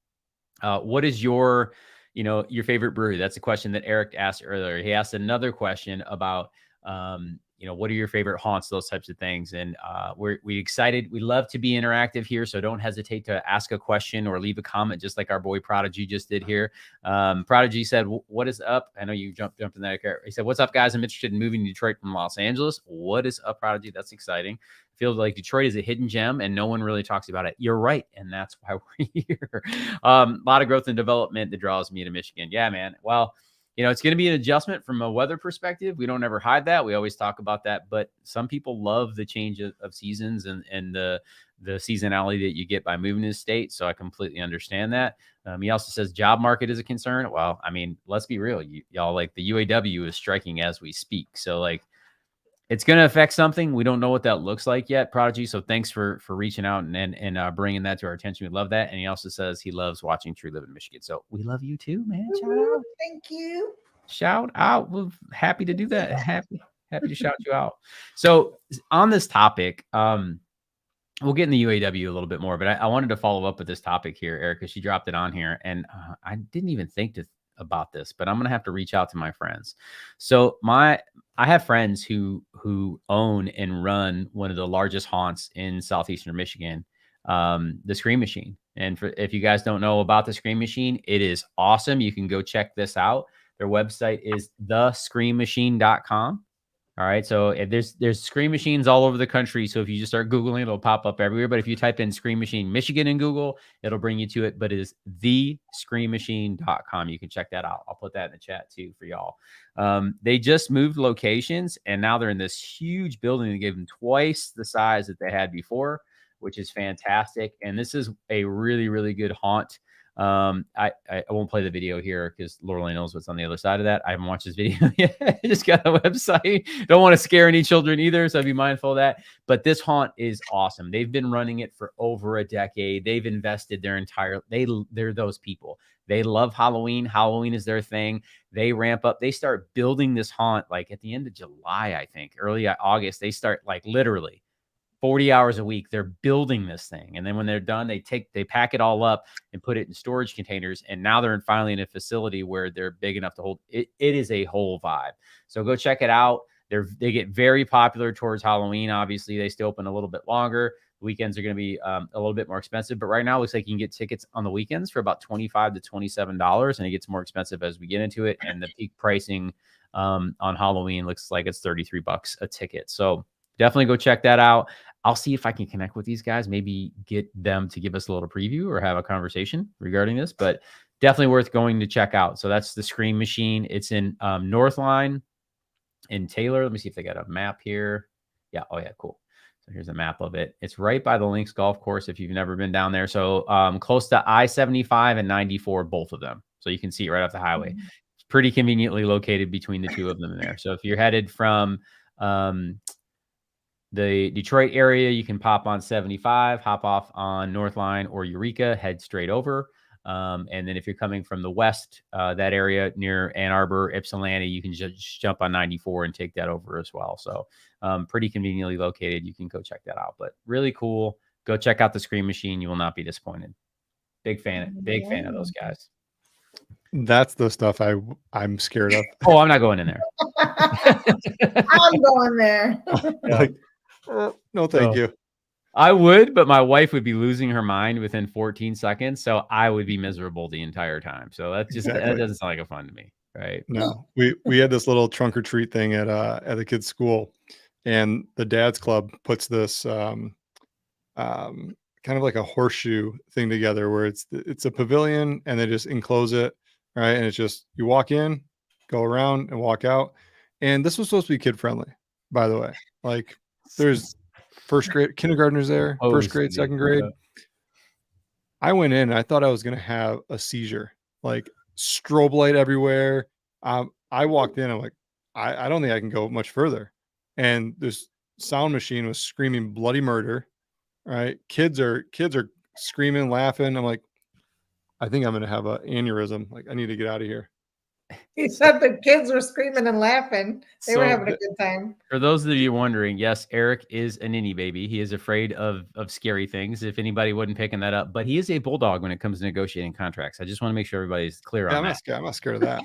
What is your favorite brewery? That's a question that Eric asked earlier. He asked another question about, what are your favorite haunts, those types of things. And we're excited. We love to be interactive here. So don't hesitate to ask a question or leave a comment, just like our boy Prodigy just did here. Prodigy said, what is up? I know you jumped in that. He said, what's up, guys? I'm interested in moving to Detroit from Los Angeles. What is up, Prodigy? That's exciting. Feels like Detroit is a hidden gem and no one really talks about it. You're right. And that's why we're here. A lot of growth and development that draws me to Michigan. Yeah, man. Well, it's going to be an adjustment from a weather perspective. We don't ever hide that. We always talk about that. But some people love the change of seasons and the seasonality that you get by moving to the state. So I completely understand that. He also says job market is a concern. Well, I mean, let's be real. Y'all, like the UAW is striking as we speak. So like, it's going to affect something. We don't know what that looks like yet, Prodigy. So thanks for reaching out and bringing that to our attention. We love that. And he also says he loves watching True Live in Michigan. So we love you too, man. Shout out. Thank you. Shout out. We're happy to do that. Happy to shout you out. So on this topic, we'll get in the UAW a little bit more, but I wanted to follow up with this topic here, Eric, because she dropped it on here. And I didn't even think about this, but I'm going to have to reach out to my friends. So I have friends who own and run one of the largest haunts in southeastern Michigan, the Scream Machine. And if you guys don't know about the Scream Machine, it is awesome. You can go check this out. Their website is thescreammachine.com. All right. So there's Scream Machines all over the country. So if you just start Googling, it'll pop up everywhere. But if you type in Scream Machine Michigan in Google, it'll bring you to it. But it is thescreammachine.com. You can check that out. I'll put that in the chat too for y'all. They just moved locations and now they're in this huge building that gave them twice the size that they had before, which is fantastic. And this is a really, really good haunt. I won't play the video here because Lorelei knows what's on the other side of that. I haven't watched this video yet. I just got the website. Don't want to scare any children either, so be mindful of that. But this haunt is awesome. They've been running it for over a decade. They've invested their entire. They're those people. They love Halloween. Halloween is their thing. They ramp up. They start building this haunt like at the end of July, I think, early August. They start like literally 40 hours a week. They're building this thing. And then when they're done, they pack it all up and put it in storage containers. And now they're finally in a facility where they're big enough to hold it. It is a whole vibe. So go check it out. They get very popular towards Halloween. Obviously they stay open a little bit longer. Weekends are going to be a little bit more expensive, but right now it looks like you can get tickets on the weekends for about $25 to $27. And it gets more expensive as we get into it. And the peak pricing on Halloween looks like it's $33 a ticket. So definitely go check that out. I'll see if I can connect with these guys, maybe get them to give us a little preview or have a conversation regarding this, but definitely worth going to check out. So that's the Scream Machine. It's in Northline in Taylor. Let me see if they got a map here. Yeah. Oh yeah. Cool. So here's a map of it. It's right by the Lynx Golf Course if you've never been down there. So close to I-75 and 94, both of them. So you can see it right off the highway. It's pretty conveniently located between the two of them there. So if you're headed from The Detroit area, you can pop on 75, hop off on North Line or Eureka, head straight over. And then if you're coming from the west, that area near Ann Arbor, Ypsilanti, you can just jump on 94 and take that over as well. So pretty conveniently located. You can go check that out. But really cool. Go check out the Scream Machine. You will not be disappointed. Big fan of those guys. That's the stuff I'm scared of. Oh, I'm not going in there. I'm going there. Like, no, thank you. I would, but my wife would be losing her mind within 14 seconds. So I would be miserable the entire time. So that doesn't sound like a fun to me. Right. No, we had this little trunk or treat thing at the kids' school, and the dad's club puts this kind of like a horseshoe thing together where it's a pavilion and they just enclose it, right? And it's just you walk in, go around and walk out. And this was supposed to be kid friendly, by the way. Like there's first grade kindergartners there, first grade, second grade. I went in and I thought I was gonna have a seizure, like strobe light everywhere. I walked in, I'm like, I don't think I can go much further. And this sound machine was screaming bloody murder. Right. Kids are screaming, laughing. I'm like, I think I'm going to have an aneurysm. Like, I need to get out of here. He said the kids were screaming and laughing. They were having a good time. For those of you wondering, yes, Eric is a ninny baby. He is afraid of scary things. If anybody wasn't picking that up, but he is a bulldog when it comes to negotiating contracts. I just want to make sure everybody's clear on that. I'm not scared of that.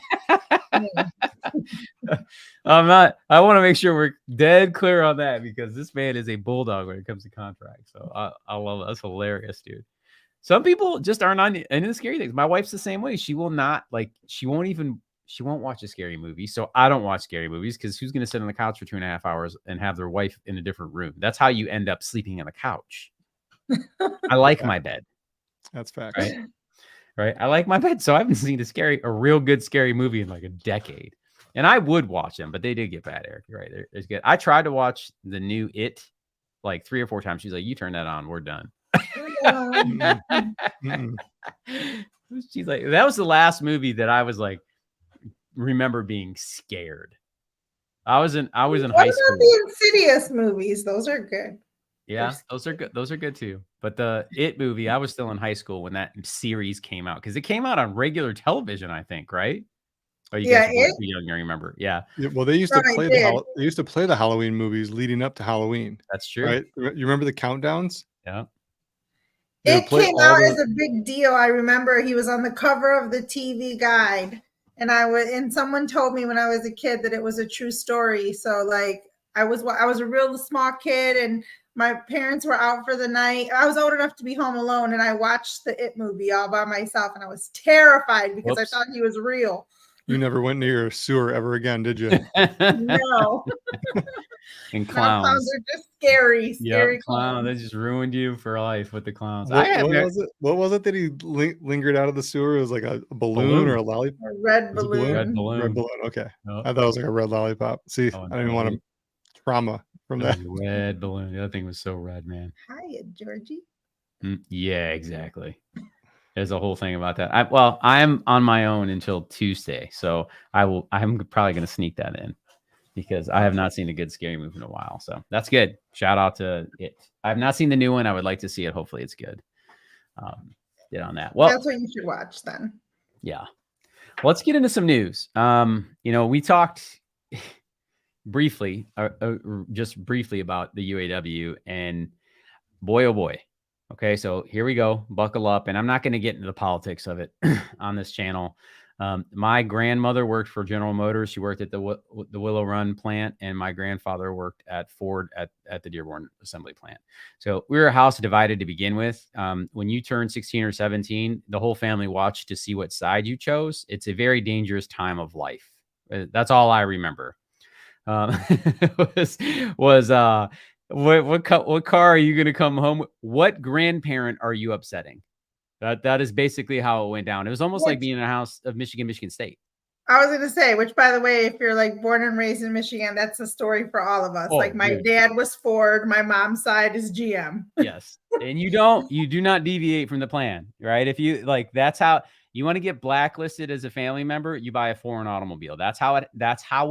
I want to make sure we're dead clear on that because this man is a bulldog when it comes to contracts. So I love it. That's hilarious, dude. Some people just aren't into scary things. My wife's the same way. She will not she won't watch a scary movie. So I don't watch scary movies because who's going to sit on the couch for 2.5 hours and have their wife in a different room? That's how you end up sleeping on the couch. I like my bed. That's fact. Right. I like my bed. So I haven't seen a real good scary movie in like a decade. And I would watch them, but they did get bad, Eric. You're right. It's good. I tried to watch the new It like 3 or 4 times. She's like, you turn that on. We're done. She's like, that was the last movie that I was like, remember being scared. I was in high school. The Insidious movies? Those are good. Yeah, those are good. Those are good too. But the It movie, I was still in high school when that series came out because it came out on regular television, I think, right? Oh, you guys were too young, I remember. Yeah. Well, they used to play the Halloween movies leading up to Halloween. That's true. Right? You remember the countdowns? Yeah. It came out as a big deal. I remember he was on the cover of the TV Guide, and someone told me when I was a kid that it was a true story. So like I was a real small kid and my parents were out for the night. I was old enough to be home alone and I watched the It movie all by myself and I was terrified because I thought he was real. You never went near a sewer ever again, did you? No. And clowns are just scary. Scary clowns. They just ruined you for life with the clowns. What was it that he lingered out of the sewer? It was like a balloon or a lollipop? A red balloon. Red balloon. Okay. I thought it was like a red lollipop. See, I didn't want to trauma from that. Red balloon. The other thing was so red, man. Hiya, Georgie. Yeah, exactly. There's a whole thing about that. I'm on my own until Tuesday, so I'm probably going to sneak that in because I have not seen a good scary movie in a while. So that's good. Shout out to It. I have not seen the new one. I would like to see it. Hopefully, it's good. Get on that. Well, that's what you should watch then. Yeah. Let's get into some news. We talked briefly, just briefly about the UAW, and boy, oh boy. Okay, so here we go. Buckle up. And I'm not going to get into the politics of it on this channel. My grandmother worked for General Motors. She worked at the Willow Run plant, and my grandfather worked at Ford at the Dearborn assembly plant. So we were a house divided to begin with. When you turn 16 or 17, the whole family watched to see what side you chose. It's a very dangerous time of life. That's all I remember. What car are you going to come home with? What grandparent are you upsetting? That is basically how it went down. It was almost like being in a house of Michigan State. I was going to say, which by the way, if you're like born and raised in Michigan, that's a story for all of us. Like my dad was Ford, my mom's side is GM. Yes. And you do not deviate from the plan, right? If you that's how You want to get blacklisted as a family member, you buy a foreign automobile. That's how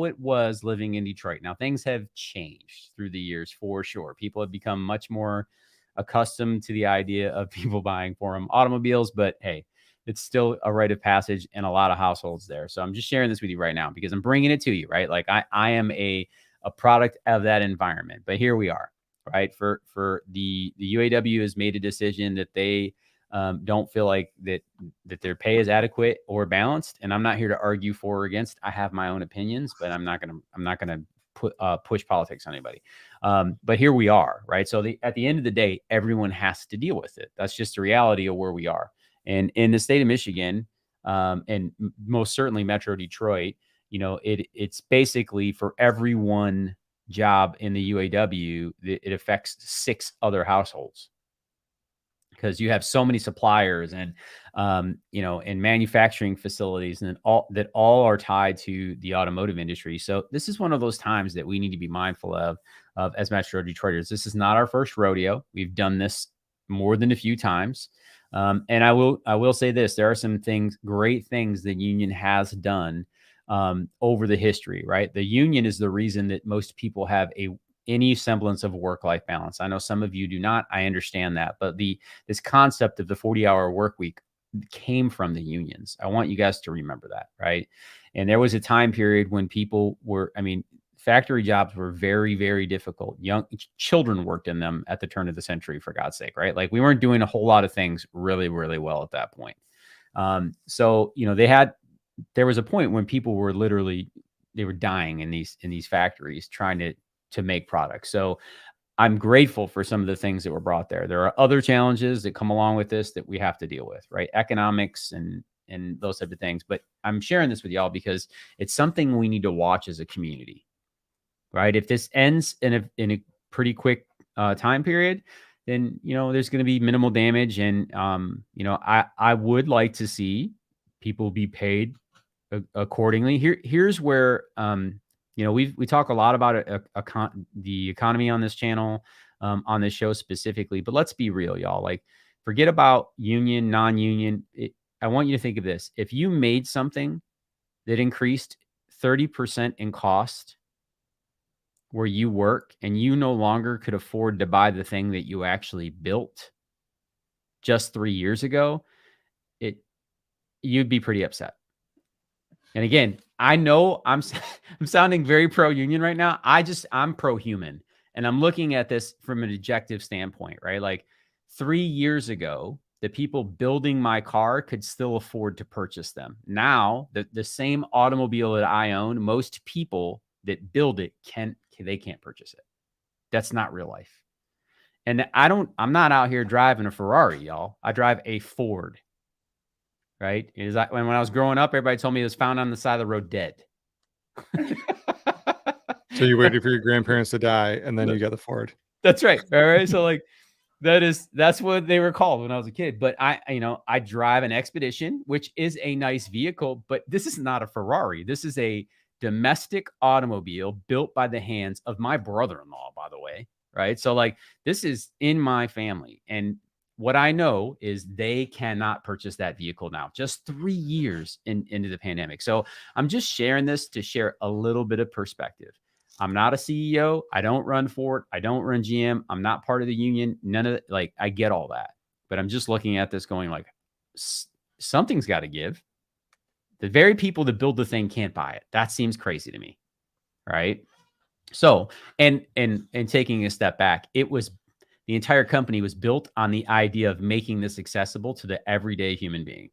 it was living in Detroit. Now things have changed through the years for sure. People have become much more accustomed to the idea of people buying foreign automobiles, but hey, it's still a rite of passage in a lot of households there. So I'm just sharing this with you right now because I'm bringing it to you, right? Like I am a product of that environment, but here we are, right? For the UAW has made a decision that they don't feel like that their pay is adequate or balanced. And I'm not here to argue for or against. I have my own opinions, but I'm not gonna push politics on anybody. But here we are, right? So at the end of the day, everyone has to deal with it. That's just the reality of where we are. And in the state of Michigan, and most certainly Metro Detroit, it's basically for every one job in the UAW, it affects 6 other households because you have so many suppliers and, and manufacturing facilities and all are tied to the automotive industry. So this is one of those times that we need to be mindful of as Metro Detroiters. This is not our first rodeo. We've done this more than a few times. And I will say this, there are some great things the union has done over the history, right? The union is the reason that most people have any semblance of work-life balance. I know some of you do not. I understand that. But this concept of the 40-hour work week came from the unions. I want you guys to remember that, right? And there was a time period when factory jobs were very, very difficult. Young children worked in them at the turn of the century, for God's sake, right? Like we weren't doing a whole lot of things really, really well at that point. So, there was a point when people were they were dying in these factories trying to make products. So I'm grateful for some of the things that were brought there. There are other challenges that come along with this that we have to deal with, right? Economics and those type of things. But I'm sharing this with y'all because it's something we need to watch as a community, right? If this ends in a pretty quick time period, then, there's going to be minimal damage. And, I would like to see people be paid accordingly. Here's where, we talk a lot about the economy on this channel, on this show specifically, but let's be real, y'all. Like, forget about union, non-union. I want you to think of this. If you made something that increased 30% in cost where you work and you no longer could afford to buy the thing that you actually built just 3 years ago, you'd be pretty upset. And again, I know I'm sounding very pro-union right now. I'm pro-human. And I'm looking at this from an objective standpoint, right? Like 3 years ago, the people building my car could still afford to purchase them. Now, the same automobile that I own, most people that build it can't purchase it. That's not real life. And I'm not out here driving a Ferrari, y'all. I drive a Ford. Right? When I was growing up, everybody told me it was found on the side of the road dead. So you waited for your grandparents to die and then you got the Ford. That's right. All right. So like that's what they were called when I was a kid. But I drive an Expedition, which is a nice vehicle, but this is not a Ferrari. This is a domestic automobile built by the hands of my brother-in-law, by the way. Right. So like this is in my family. And what I know is they cannot purchase that vehicle now, just 3 years into the pandemic. So I'm just sharing this to share a little bit of perspective. I'm not a CEO. I don't run Ford. I don't run GM. I'm not part of the union. None of it. Like, I get all that, but I'm just looking at this going like, something's got to give. The very people that build the thing can't buy it. That seems crazy to me. Right. So, and taking a step back, the entire company was built on the idea of making this accessible to the everyday human being.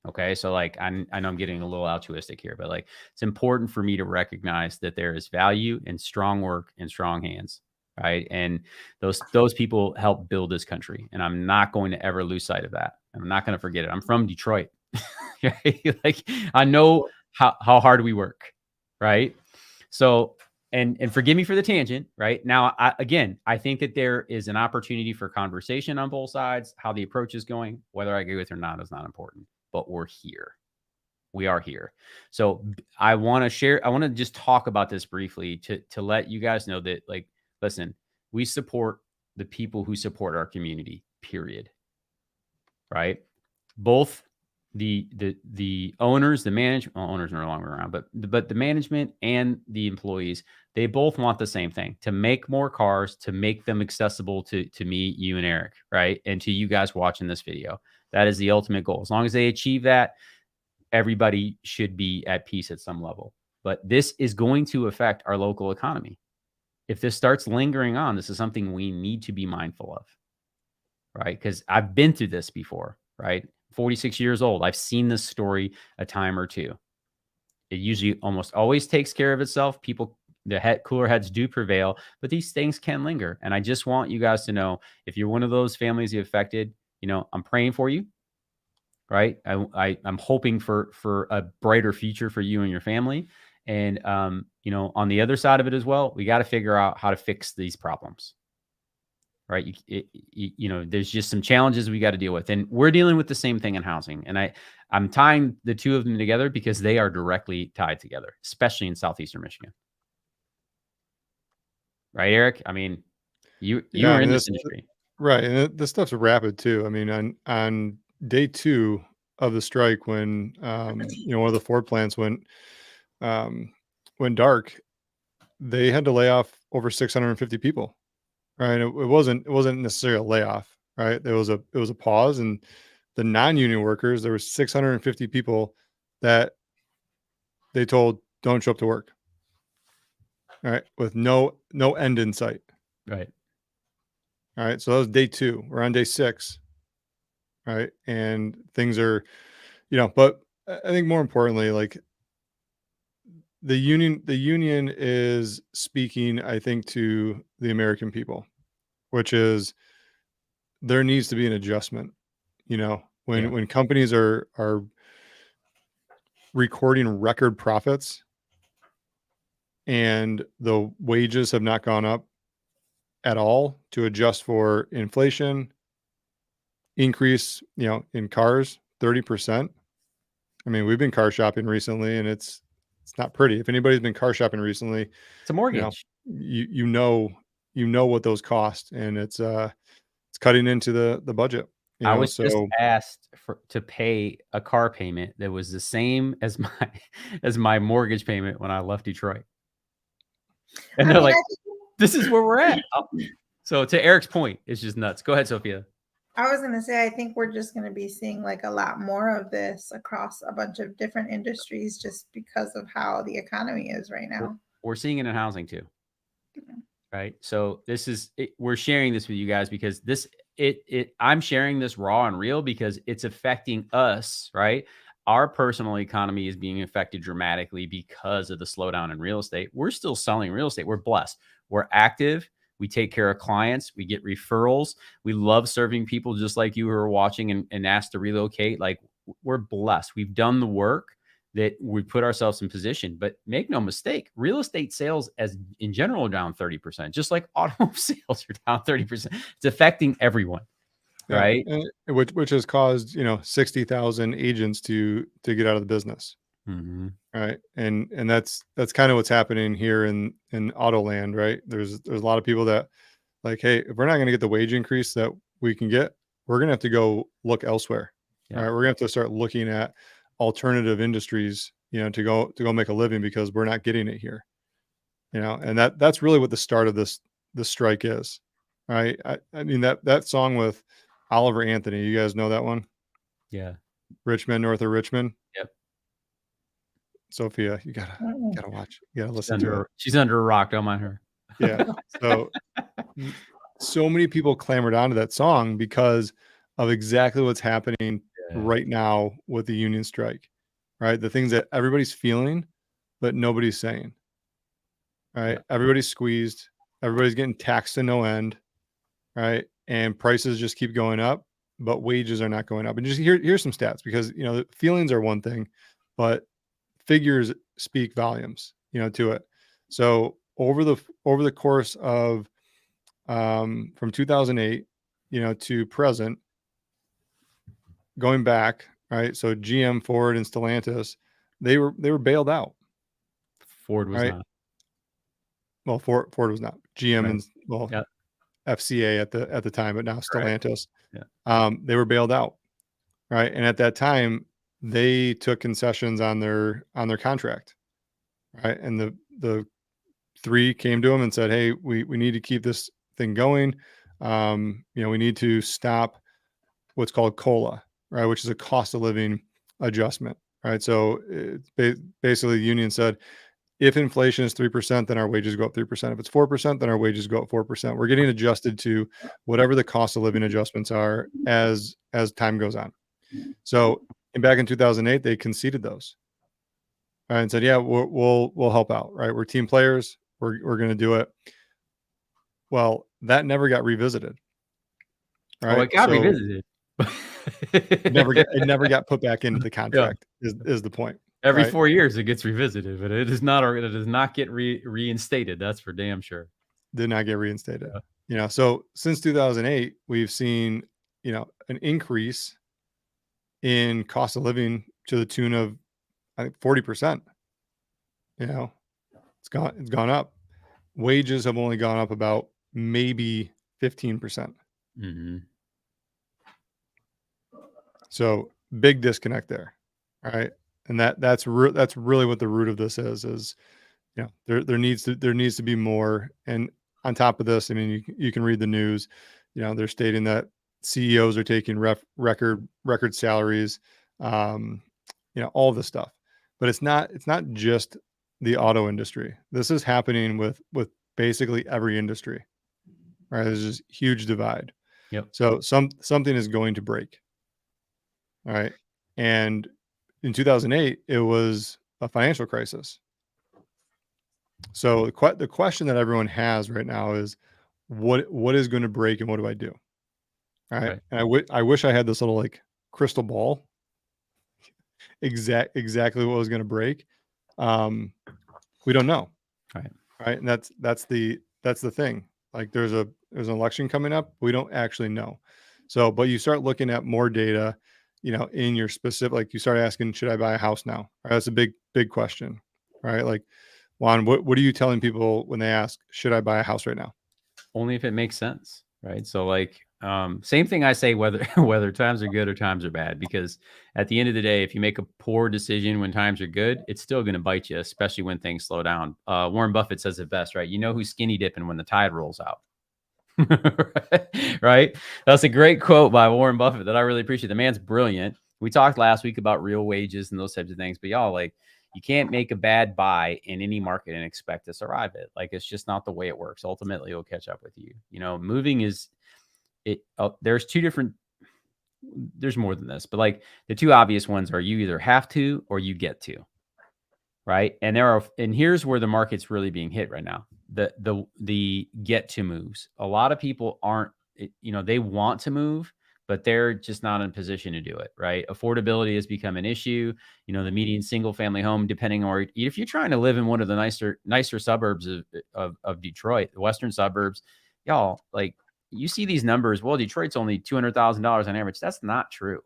Okay. So like, I know I'm getting a little altruistic here, but like, it's important for me to recognize that there is value in strong work and strong hands. Right. And those people help build this country. And I'm not going to ever lose sight of that. I'm not going to forget it. I'm from Detroit. Like, I know how hard we work. Right. So, and forgive me for the tangent, right? Now, I think that there is an opportunity for conversation on both sides. How the approach is going, whether I agree with it or not, is not important, but we're here. We are here. So I want to just talk about this briefly to let you guys know that, like, listen, we support the people who support our community, period. Right? Both the owners, the management, well, owners are no longer around, but the management and the employees, they both want the same thing: to make more cars, to make them accessible to me, you, and Eric, right, and to you guys watching this video. That is the ultimate goal. As long as they achieve that, everybody should be at peace at some level. But this is going to affect our local economy. If this starts lingering on, this is something we need to be mindful of, right? Because I've been through this before, right? 46 years old. I've seen this story a time or two. It usually almost always takes care of itself. People, cooler heads do prevail, but these things can linger. And I just want you guys to know, if you're one of those families affected, I'm praying for you, right? I'm hoping for a brighter future for you and your family. And, on the other side of it as well, we got to figure out how to fix these problems, right? There's just some challenges we got to deal with, and we're dealing with the same thing in housing. And I'm tying the two of them together because they are directly tied together, especially in Southeastern Michigan. Right, Eric? I mean, you were in this industry. Right. And this stuff's rapid too. I mean, on day 2 of the strike, when, one of the Ford plants went dark, they had to lay off over 650 people. Right. It wasn't necessarily a layoff, right? It was a pause, and the non-union workers, there were 650 people that they told don't show up to work. All right. With no end in sight. Right. All right. So that was day 2. We're on day 6. Right. And things are, but I think more importantly, like, the union is speaking, I think, to the American people, which is there needs to be an adjustment. When companies are recording record profits and the wages have not gone up at all to adjust for inflation, increase, in cars, 30%. I mean, we've been car shopping recently, and it's not pretty. If anybody's been car shopping recently, it's a mortgage. You know what those cost, and it's cutting into the budget. I was just asked to pay a car payment that was the same as my mortgage payment when I left Detroit, and they're like, "This is where we're at." So to Eric's point, it's just nuts. Go ahead, Sophia. I was going to say, I think we're just going to be seeing like a lot more of this across a bunch of different industries, just because of how the economy is right now. We're seeing it in housing too. Right. So we're sharing this with you guys because I'm sharing this raw and real because it's affecting us, right? Our personal economy is being affected dramatically because of the slowdown in real estate. We're still selling real estate. We're blessed. We're active. We take care of clients. We get referrals. We love serving people just like you who are watching and asked to relocate. Like, we're blessed. We've done the work that we put ourselves in position. But make no mistake, real estate sales as in general are down 30%, just like auto sales are down 30%. It's affecting everyone. Yeah, right. Which has caused, 60,000 agents to get out of the business. Mm-hmm. Right. And that's kind of what's happening here in auto land, right? There's a lot of people that, like, hey, if we're not going to get the wage increase that we can get, we're going to have to go look elsewhere. Yeah. All right. We're going to have to start looking at alternative industries, to go make a living, because we're not getting it here. And that's really what the start of this strike is. Right. I mean, that song with Oliver Anthony, you guys know that one? Yeah. Richmond, north of Richmond. Yep. Sophia, you gotta watch. You gotta listen to it. She's under a rock. Don't mind her. Yeah. So many people clamored onto that song because of exactly what's happening right now with the union strike, right? The things that everybody's feeling, but nobody's saying, right? Yeah. Everybody's squeezed. Everybody's getting taxed to no end, right? And prices just keep going up, but wages are not going up. And just here's some stats, because, the feelings are one thing, but figures speak volumes, to it. So over the course of from 2008, to present, going back, right? So GM, Ford, and Stellantis, they were bailed out. Ford was not. Well, Ford was not. GM right. and FCA at the time, but now Stellantis. Right. Yeah. They were bailed out, right? And at that time, they took concessions on their contract, right? And the three came to them and said, "Hey, we need to keep this thing going. We need to stop what's called COLA, right, which is a cost of living adjustment, right? So basically, the union said, if inflation is 3%, then our wages go up 3%. If it's 4%, then our wages go up 4%. We're getting adjusted to whatever the cost of living adjustments are as time goes on. So, and back in 2008, they conceded those, right, and said, "Yeah, we'll help out, right? We're team players. We're going to do it." Well, that never got revisited, Oh, right? it got revisited. It never got put back into the Yeah. contract. Is the point? Every right? 4 years it gets revisited, but it does not get reinstated. That's for damn sure. Did not get reinstated. Yeah. So since 2008, we've seen, an increase in cost of living to the tune of, I think, 40%. It's gone up. Wages have only gone up about maybe 15%. Mm-hmm. So big disconnect there. All right. And that's really what the root of this is, there needs to be more. And on top of this, I mean, you can read the news, they're stating that CEOs are taking record salaries, all this stuff, but it's not just the auto industry. This is happening with basically every industry, right? There's this huge divide. Yep. So something is going to break. All right. And in 2008, it was a financial crisis. So the question that everyone has right now is, what is going to break and what do I do? All right. And I wish I had this little crystal ball, exactly what was going to break. We don't know. Right. And that's the thing. Like there's an election coming up. We don't actually know. So, but you start looking at more data, in your specific, like you start asking, should I buy a house now? Right? That's a big question, right? Like, Juan, what are you telling people when they ask, should I buy a house right now? Only if it makes sense, right? So same thing I say whether times are good or times are bad, because at the end of the day, if you make a poor decision when times are good, it's still going to bite you, especially when things slow down. Warren Buffett says it best, right? You know who's skinny dipping when the tide rolls out. Right? That's a great quote by Warren Buffett that I really appreciate. The man's brilliant. We talked last week about real wages and those types of things, but y'all, you can't make a bad buy in any market and expect to survive it. It's just not the way it works. Ultimately, it'll catch up with you. Moving is it. There's more than this, but the two obvious ones are you either have to or you get to, right? And here's where the market's really being hit right now. The get to moves. A lot of people aren't, they want to move, but they're just not in a position to do it, right? Affordability has become an issue. The median single family home, depending on if you're trying to live in one of the nicer suburbs of Detroit, the western suburbs, y'all, you see these numbers. Well, Detroit's only $200,000 on average. That's not true,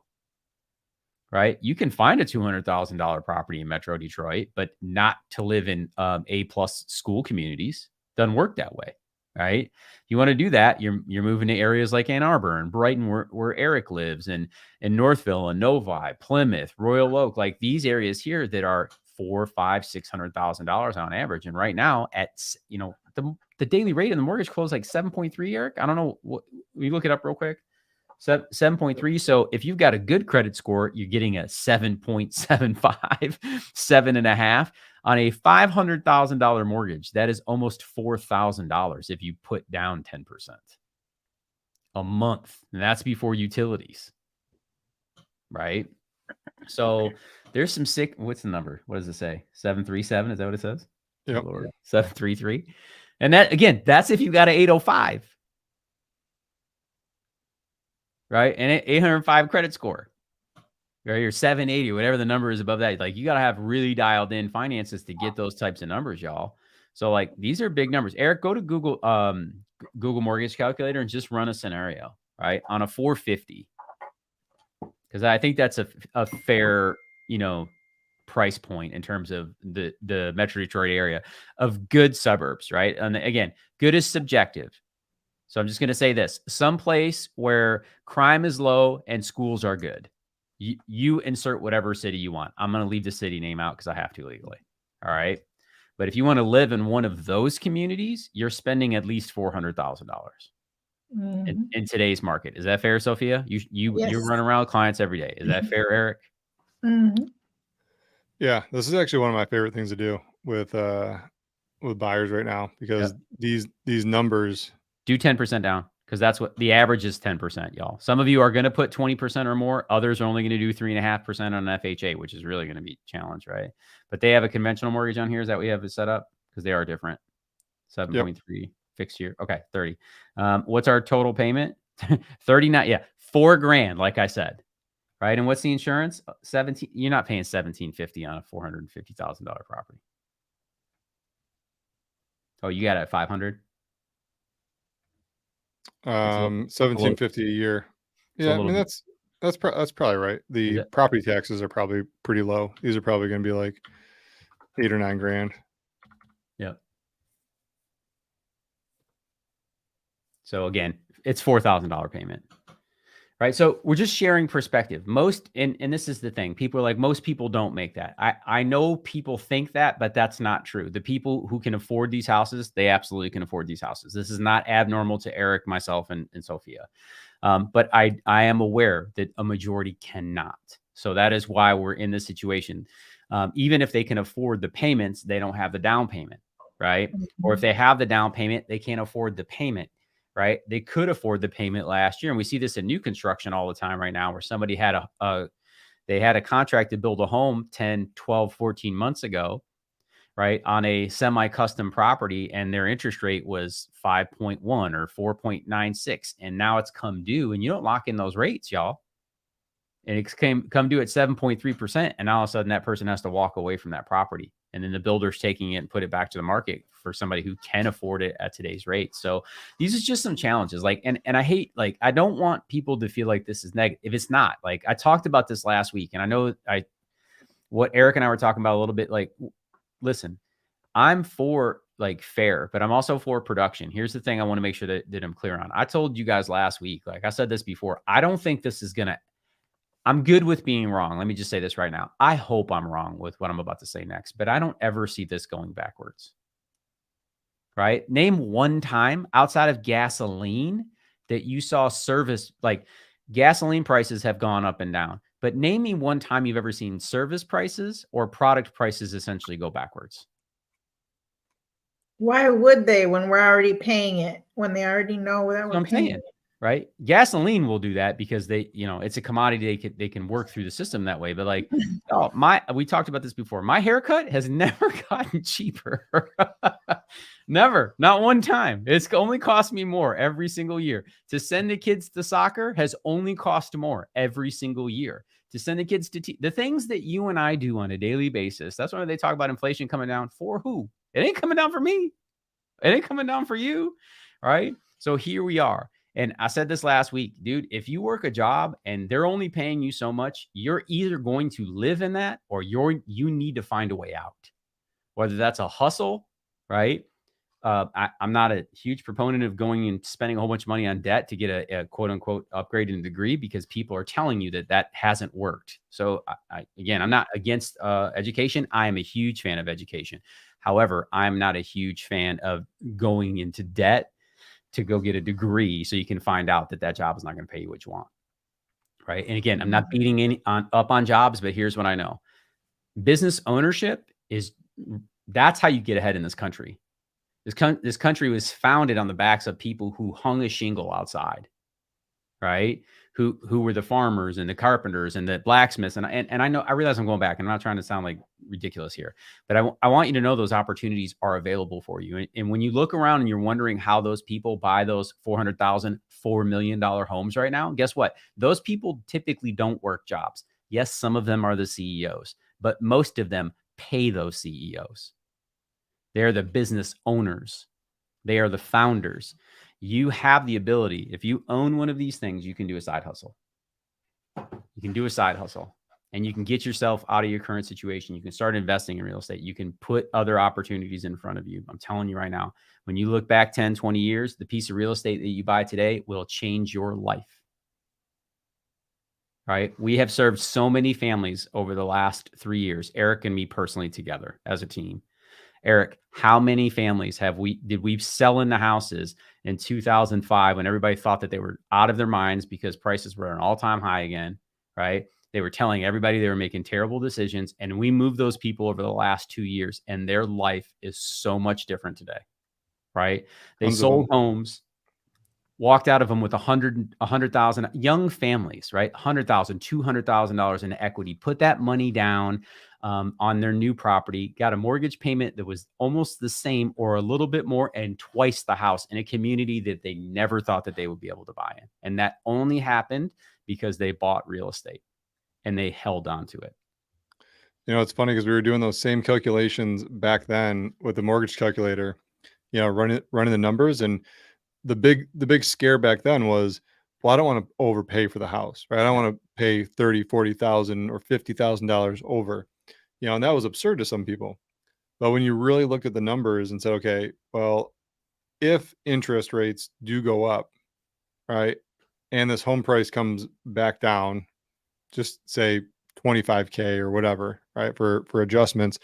right? You can find a $200,000 property in Metro Detroit, but not to live in A+ school communities. Doesn't work that way, right? If you want to do that, you're moving to areas like Ann Arbor and Brighton, where Eric lives, and in Northville and Novi, Plymouth, Royal Oak, these areas here that are $400,000, $500,000, $600,000 on average. And right now, at the daily rate in the mortgage close 7.3. Eric, I don't know what. We look it up real quick. 7.3. So if you've got a good credit score, you're getting a 7.75, 7.5 on a $500,000 mortgage. That is almost $4,000 if you put down 10% a month. And that's before utilities, right? So there's some sick. What's the number? What does it say? 737. Is that what it says? Yep. 733. And that, again, that's if you got an 805. Right. And 805 credit score, right? Or 780, whatever the number is above that. You got to have really dialed in finances to get those types of numbers, y'all. So these are big numbers. Eric, go to Google mortgage calculator and just run a scenario, right? On a 450. Because I think that's a fair, price point in terms of the Metro Detroit area of good suburbs, right? And again, good is subjective. So I'm just going to say this: someplace where crime is low and schools are good. You insert whatever city you want. I'm going to leave the city name out because I have to legally. All right. But if you want to live in one of those communities, you're spending at least $400,000 in today's market. Is that fair, Sophia? You run around with clients every day. Is that fair, Eric? Yeah, this is actually one of my favorite things to do with buyers right now, because these numbers. Do 10% down, because that's what the average is. 10%, y'all. Some of you are going to put 20% or more. Others are only going to do 3.5% on an FHA, which is really going to be a challenge, right? But they have a conventional mortgage on here. Is that we have it set up? Because they are different. 7.3 fixed year. Okay, 30. What's our total payment? 39. Yeah, $4,000, like I said. Right. And what's the insurance? 17. You're not paying $1,750 on a $450,000 property. Oh, you got it at 500. 1750 a year. Yeah, I mean that's probably right. The property taxes are probably pretty low. These are probably going to be like $8,000 or $9,000. Yep. So again, it's $4,000 payment. Right. So we're just sharing perspective. And this is the thing. People are like, most people don't make that. I know people think that, but that's not true. The people who can afford these houses, they absolutely can afford these houses. This is not abnormal to Eric, myself, and Sophia. But I am aware that a majority cannot. So that is why we're in this situation. Even if they can afford the payments, they don't have the down payment. Right. Or if they have the down payment, they can't afford the payment. Right. They could afford the payment last year. And we see this in new construction all the time right now, where somebody had they had a contract to build a home 10, 12, 14 months ago, right, on a semi-custom property, and their interest rate was 5.1 or 4.96. And now it's come due, and you don't lock in those rates, y'all. And it's come due at 7.3%. And now all of a sudden that person has to walk away from that property. And then the builder's taking it and put it back to the market for somebody who can afford it at today's rate. So these are just some challenges. Like, and I hate, like, I don't want people to feel like this is negative. If it's not, like, I talked about this last week, and I know what Eric and I were talking about a little bit, like, listen, I'm for like fair, but I'm also for production. Here's the thing I want to make sure that I'm clear on. I told you guys last week, like I said this before, I don't think this is I'm good with being wrong. Let me just say this right now. I hope I'm wrong with what I'm about to say next, but I don't ever see this going backwards. Right? Name one time outside of gasoline that you saw service, like gasoline prices have gone up and down, but name me one time you've ever seen service prices or product prices essentially go backwards. Why would they, when we're already paying it, when they already know that we're paying it? Right? Gasoline will do that because they, it's a commodity. They can work through the system that way. But like, we talked about this before. My haircut has never gotten cheaper. Never, not one time. It's only cost me more every single year. To send the kids to soccer has only cost more every single year. To send the kids to the things that you and I do on a daily basis. That's why they talk about inflation coming down for who? It ain't coming down for me. It ain't coming down for you. Right? So here we are. And I said this last week, dude, if you work a job and they're only paying you so much, you're either going to live in that or you need to find a way out, whether that's a hustle, right? I'm not a huge proponent of going and spending a whole bunch of money on debt to get a quote unquote upgrade in a degree, because people are telling you that hasn't worked. So again, I'm not against education. I am a huge fan of education. However, I'm not a huge fan of going into debt to go get a degree so you can find out that job is not going to pay you what you want. Right. And again, I'm not beating up on jobs, but here's what I know. Business ownership that's how you get ahead in this country. This country was founded on the backs of people who hung a shingle outside, right? Who were the farmers and the carpenters and the blacksmiths. And I realize I'm going back, and I'm not trying to sound like ridiculous here, but I want you to know those opportunities are available for you. And when you look around and you're wondering how those people buy those $400,000, $4 million homes right now, guess what? Those people typically don't work jobs. Yes, some of them are the CEOs, but most of them pay those CEOs. They're the business owners. They are the founders. You have the ability, if you own one of these things, you can do a side hustle. You can do a side hustle, and you can get yourself out of your current situation. You can start investing in real estate. You can put other opportunities in front of you. I'm telling you right now, when you look back 10, 20 years, the piece of real estate that you buy today will change your life. right? We have served so many families over the last 3 years, Eric and me personally together as a team. Eric, how many families did we sell into houses in 2005 when everybody thought that they were out of their minds because prices were at an all-time high again, right? They were telling everybody they were making terrible decisions. And we moved those people over the last 2 years, and their life is so much different today, right? They Tons of sold them. homes, walked out of them with 100,000 young families, right? $100,000, $200,000 in equity, put that money down on their new property, got a mortgage payment that was almost the same or a little bit more, and twice the house in a community that they never thought that they would be able to buy in. And that only happened because they bought real estate and they held on to it. You know, it's funny because we were doing those same calculations back then with the mortgage calculator, running the numbers. And the big scare back then was, well, I don't want to overpay for the house, right? I don't want to pay 30, 40,000 or $50,000 over, and that was absurd to some people. But when you really looked at the numbers and said, okay, well, if interest rates do go up, right, and this home price comes back down, just say 25K or whatever, right, for adjustments,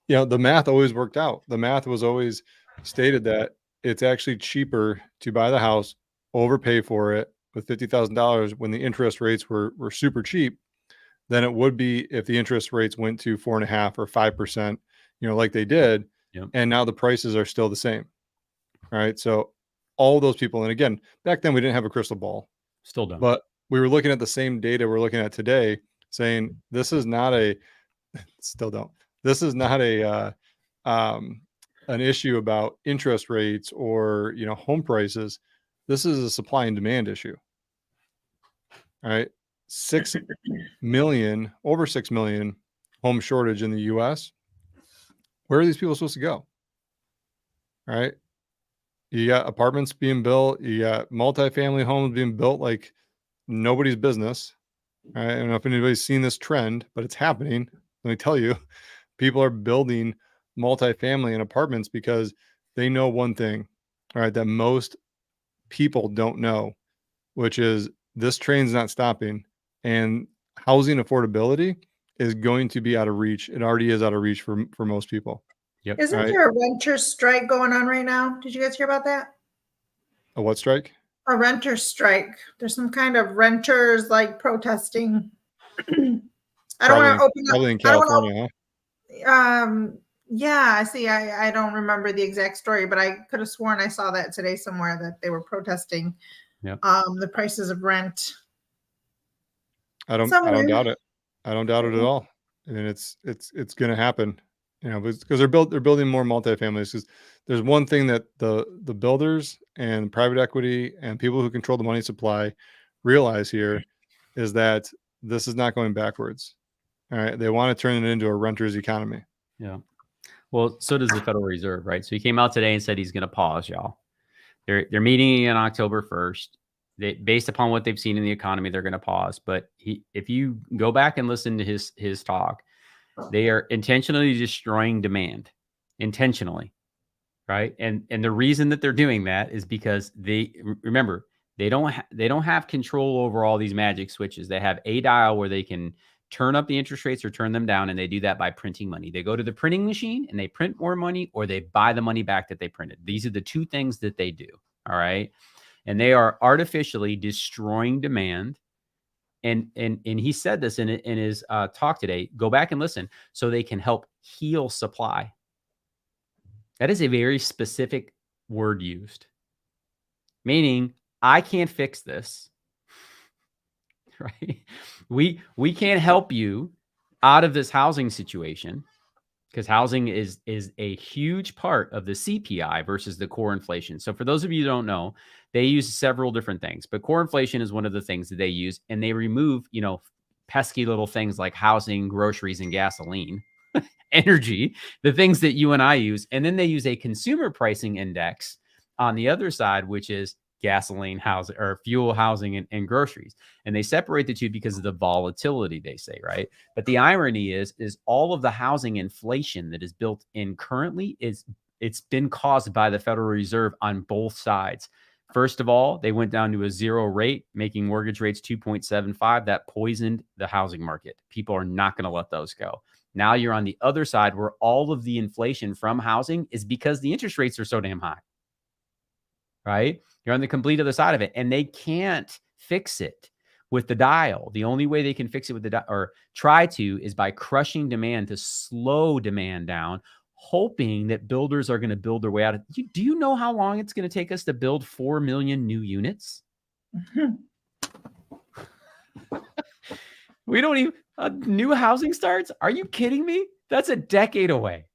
the math always worked out. The math was always stated that it's actually cheaper to buy the house, overpay for it with $50,000 when the interest rates were super cheap than it would be if the interest rates went to 4.5% or 5%, like they did. Yep. And now the prices are still the same. All right. So all those people, and again, back then we didn't have a crystal ball. Still don't. But we were looking at the same data we're looking at today, saying this is not still don't. This is not an issue about interest rates or home prices. This is a supply and demand issue. All right. 6 million, over 6 million home shortage in the US. Where are these people supposed to go? All right. You got apartments being built, you got multifamily homes being built like nobody's business. All right. I don't know if anybody's seen this trend, but it's happening. Let me tell you, people are building multifamily and apartments because they know one thing, all right, that most people don't know, which is this train's not stopping, and housing affordability is going to be out of reach. It already is out of reach for most people. Yep. Isn't Right. there a renter strike going on right now? Did you guys hear about that? A what strike? A renter strike. There's some kind of renters like protesting. I don't want to open up. Probably in California, Yeah, I see. I don't remember the exact story, but I could have sworn I saw that today somewhere that they were protesting Yep. The prices of rent. I don't doubt it. I don't doubt it at all. I mean, it's going to happen, because they're building more multifamilies. Because there's one thing that the builders and private equity and people who control the money supply realize here is that this is not going backwards. All right, they want to turn it into a renter's economy. Yeah. Well, so does the Federal Reserve, right? So he came out today and said he's going to pause, y'all. They're meeting on October 1st. Based upon what they've seen in the economy, they're going to pause. But if you go back and listen to his talk, they are intentionally destroying demand, intentionally, right? And the reason that they're doing that is because remember they don't have control over all these magic switches. They have a dial where they can turn up the interest rates or turn them down, and they do that by printing money. They go to the printing machine and they print more money, or they buy the money back that they printed. These are the two things that they do. All right. And they are artificially destroying demand. And he said this in his talk today. Go back and listen, so they can help heal supply. That is a very specific word used, meaning I can't fix this. Right? We can't help you out of this housing situation, because housing is a huge part of the CPI versus the core inflation. So for those of you who don't know, they use several different things, but core inflation is one of the things that they use, and they remove, pesky little things like housing, groceries, and gasoline, energy, the things that you and I use. And then they use a consumer pricing index on the other side, which is gasoline, housing, or fuel, housing, and groceries. And they separate the two because of the volatility, they say, right? But the irony is all of the housing inflation that is built in currently it's been caused by the Federal Reserve on both sides. First of all, they went down to a 0 rate, making mortgage rates 2.75. That poisoned the housing market. People are not going to let those go. Now you're on the other side where all of the inflation from housing is because the interest rates are so damn high, right? You're on the complete other side of it, and they can't fix it with the dial. The only way they can fix it with the dial, or try to, is by crushing demand to slow demand down, hoping that builders are going to build their way out of. Do you know how long it's going to take us to build 4 million new units? We don't even new housing starts. Are you kidding me? That's a decade away.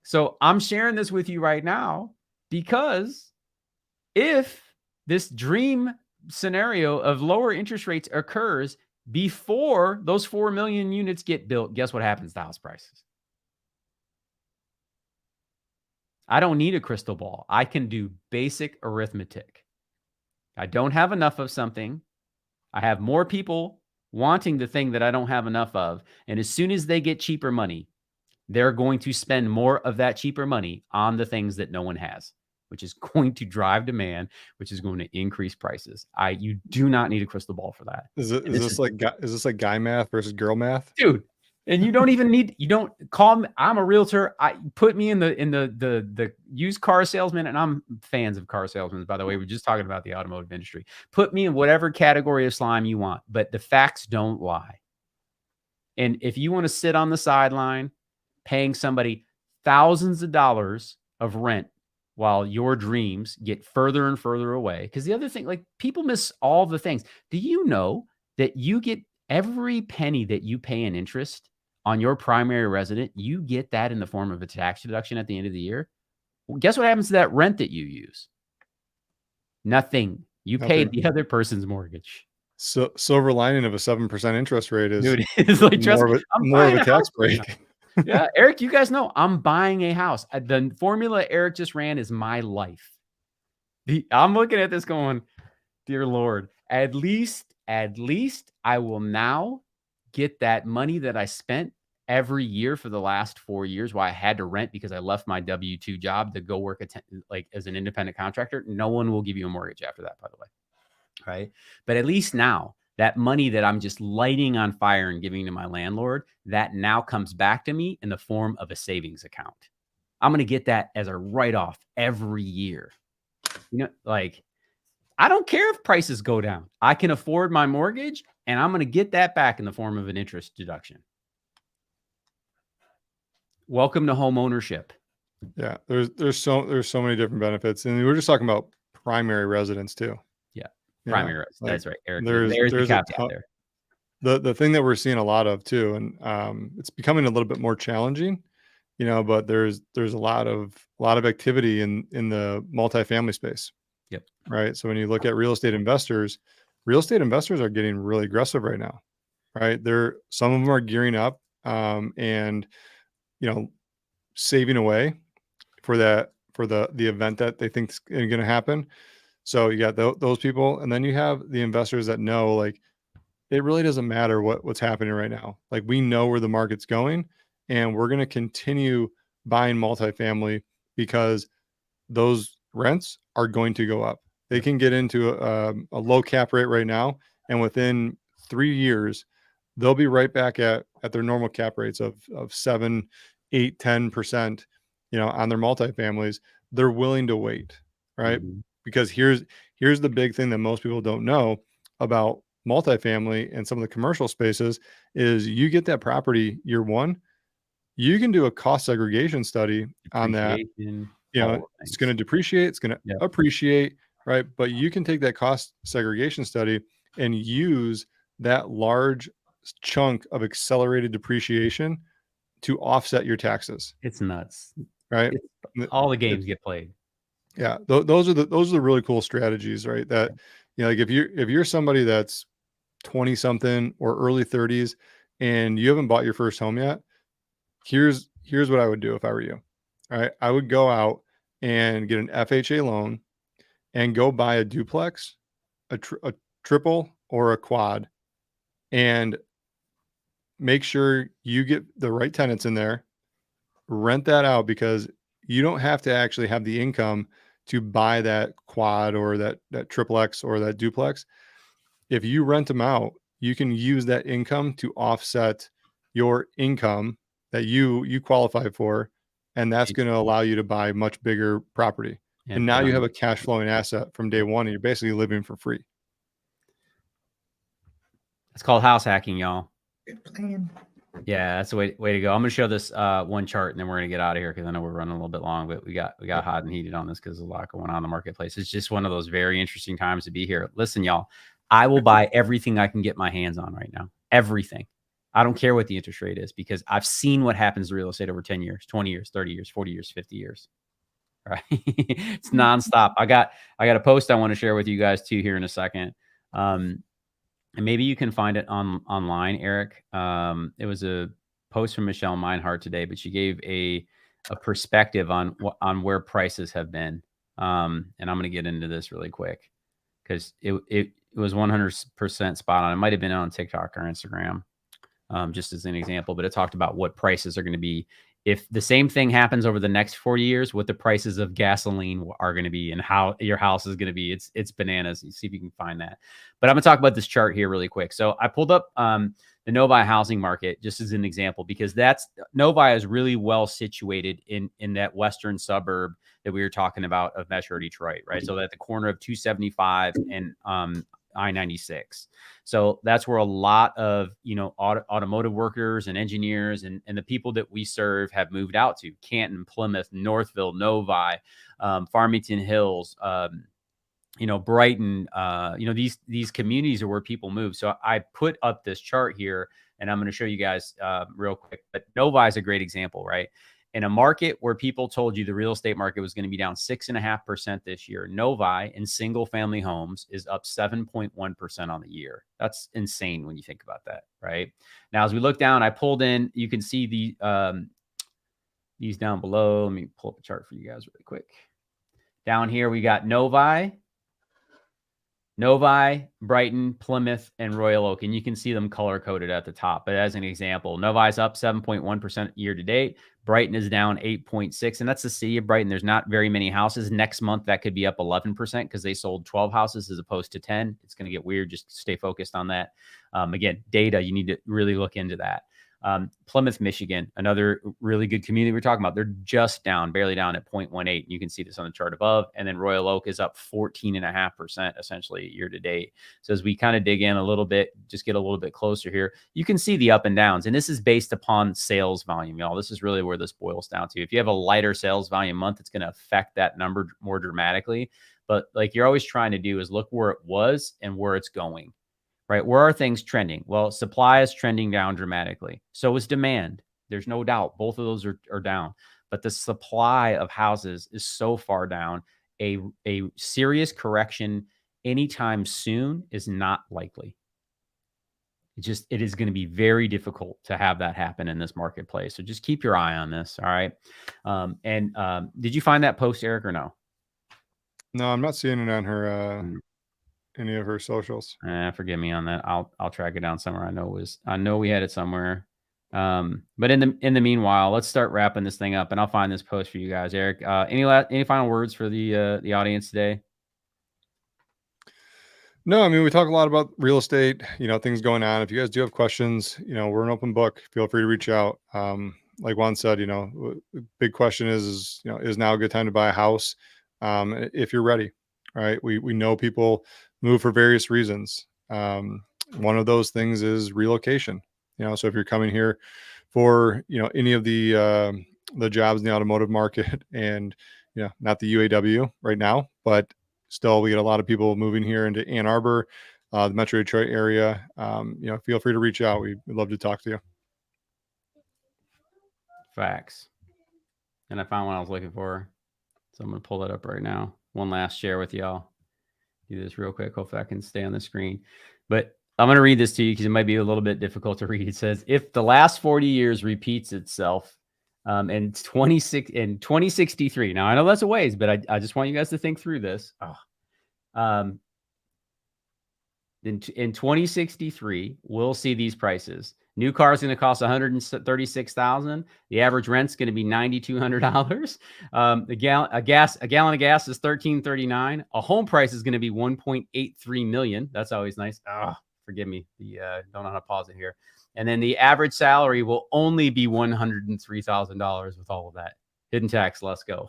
So I'm sharing this with you right now because if this dream scenario of lower interest rates occurs before those 4 million units get built, guess what happens to house prices? I don't need a crystal ball. I can do basic arithmetic. I don't have enough of something. I have more people wanting the thing that I don't have enough of. And as soon as they get cheaper money, they're going to spend more of that cheaper money on the things that no one has, which is going to drive demand, which is going to increase prices. You do not need a crystal ball for that. Is this like guy math versus girl math? Dude, and you don't call me. I'm a realtor. Put me in the used car salesman, and I'm fans of car salesmen, by the way. We're just talking about the automotive industry. Put me in whatever category of slime you want, but the facts don't lie. And if you want to sit on the sideline paying somebody thousands of dollars of rent while your dreams get further and further away, because the other thing, like, people miss all the things. Do you know that you get every penny that you pay in interest on your primary resident, you get that in the form of a tax deduction at the end of the year? Well, guess what happens to that rent that you use? Nothing. You paid the other person's mortgage. So silver lining of a 7% interest rate is, dude, it's like, more of a tax break. Yeah, Eric, you guys know I'm buying a house. The formula Eric just ran is my life. I'm looking at this going, dear Lord, at least I will now get that money that I spent every year for the last 4 years while I had to rent because I left my W-2 job to go work as an independent contractor. No one will give you a mortgage after that, by the way. Right. But at least now, that money that I'm just lighting on fire and giving to my landlord, that now comes back to me in the form of a savings account. I'm going to get that as a write-off every year. You know, like, I don't care if prices go down. I can afford my mortgage, and I'm going to get that back in the form of an interest deduction. Welcome to home ownership. Yeah, there's so many different benefits, and we're just talking about primary residence too. Primary residence. That's right, Eric. There's the caveat there. The thing that we're seeing a lot of too, and it's becoming a little bit more challenging, but there's a lot of activity in the multifamily space. Yep. Right. So when you look at real estate investors are getting really aggressive right now. Right. Some of them are gearing up and saving away for the event that they think is going to happen. So you got those people, and then you have the investors that know, like, it really doesn't matter what's happening right now. Like, we know where the market's going, and we're going to continue buying multifamily because those rents are going to go up. They can get into a low cap rate right now, and within 3 years, they'll be right back at their normal cap rates of 7, 8, 10%, on their multifamilies. They're willing to wait, right? Mm-hmm. Because here's the big thing that most people don't know about multifamily and some of the commercial spaces is you get that property year one, you can do a cost segregation study on that. It's going to depreciate, it's going to appreciate, right? But you can take that cost segregation study and use that large chunk of accelerated depreciation to offset your taxes. It's nuts, right? All the games get played. Yeah, those are the really cool strategies, right? That like if you're somebody that's 20 something or early 30s and you haven't bought your first home yet, here's what I would do if I were you. All right, I would go out and get an FHA loan and go buy a duplex, a triple or a quad, and make sure you get the right tenants in there. Rent that out because you don't have to actually have the income to buy that quad or that triple X or that duplex. If you rent them out, you can use that income to offset your income that you qualify for, and that's going to allow you to buy much bigger property. And now you have a cash flowing asset from day one, and you're basically living for free. It's called house hacking, y'all. Good plan. Yeah, that's the way to go. I'm gonna show this one chart, and then we're gonna get out of here because I know we're running a little bit long, but we got hot and heated on this because there's a lot going on in the marketplace. It's just one of those very interesting times to be here. Listen, y'all, I will buy everything I can get my hands on right now. Everything. I don't care what the interest rate is because I've seen what happens to real estate over 10 years, 20 years, 30 years, 40 years, 50 years. All right. It's nonstop. I got a post I want to share with you guys too here in a second. And maybe you can find it online, Eric. It was a post from Michelle Meinhardt today, but she gave a perspective on where prices have been. And I'm going to get into this really quick because it was 100% spot on. It might have been on TikTok or Instagram, just as an example, but it talked about what prices are going to be if the same thing happens over the next 40 years, what the prices of gasoline are going to be and how your house is going to be. It's bananas. You see if you can find that. But I'm going to talk about this chart here really quick. So I pulled up the Novi housing market just as an example, because Novi is really well situated in that western suburb that we were talking about of Metro Detroit, right? So at the corner of 275 and I-96. So that's where a lot of, automotive workers and engineers and the people that we serve have moved out to. Canton, Plymouth, Northville, Novi, Farmington Hills, Brighton, these communities are where people move. So I put up this chart here and I'm going to show you guys real quick, but Novi is a great example, right? In a market where people told you the real estate market was going to be down 6.5% this year, Novi in single family homes is up 7.1% on the year. That's insane when you think about that, right? Now, as we look down, I pulled in, you can see these down below. Let me pull up a chart for you guys really quick. Down here, we got Novi, Brighton, Plymouth, and Royal Oak. And you can see them color-coded at the top. But as an example, Novi's up 7.1% year to date. Brighton is down 8.6%. And that's the city of Brighton. There's not very many houses. Next month, that could be up 11% because they sold 12 houses as opposed to 10. It's going to get weird. Just stay focused on that. Again, data, you need to really look into that. Plymouth, Michigan, another really good community we're talking about. They're just down, barely down at 0.18. You can see this on the chart above. And then Royal Oak is up 14.5% essentially year to date. So as we kind of dig in a little bit, just get a little bit closer here, you can see the up and downs. And this is based upon sales volume, y'all. This is really where this boils down to. If you have a lighter sales volume month, it's going to affect that number more dramatically. But like you're always trying to do is look where it was and where it's going. Right? Where are things trending? Well, supply is trending down dramatically. So is demand. There's no doubt. Both of those are down. But the supply of houses is so far down. A serious correction anytime soon is not likely. It is going to be very difficult to have that happen in this marketplace. So just keep your eye on this. All right. Did you find that post, Eric, or no? No, I'm not seeing it on her any of her socials. Forgive me on that. I'll track it down somewhere. I know we had it somewhere. But in the meanwhile, let's start wrapping this thing up, and I'll find this post for you guys. Eric, any final words for the audience today? No, I mean, we talk a lot about real estate, things going on. If you guys do have questions, we're an open book. Feel free to reach out. Like Juan said, big question is now a good time to buy a house? If you're ready, right? We know people move for various reasons. One of those things is relocation. So if you're coming here for any of the jobs in the automotive market, and not the UAW right now, but still we get a lot of people moving here into Ann Arbor, the Metro Detroit area. Feel free to reach out. We'd love to talk to you. Facts. And I found what I was looking for, so I'm going to pull that up right now. One last share with y'all. Do this real quick. Hopefully I can stay on the screen, but I'm going to read this to you because it might be a little bit difficult to read. It says, if the last 40 years repeats itself in 2063, now I know that's a ways, but I just want you guys to think through this. In 2063, we'll see these prices. New car is going to cost $136,000. The average rent's going to be $9,200. A gallon of gas is $13.39. A home price is going to be $1.83 million. That's always nice. Forgive me. Don't know how to pause it here. And then the average salary will only be $103,000 with all of that. Hidden tax. Let's go.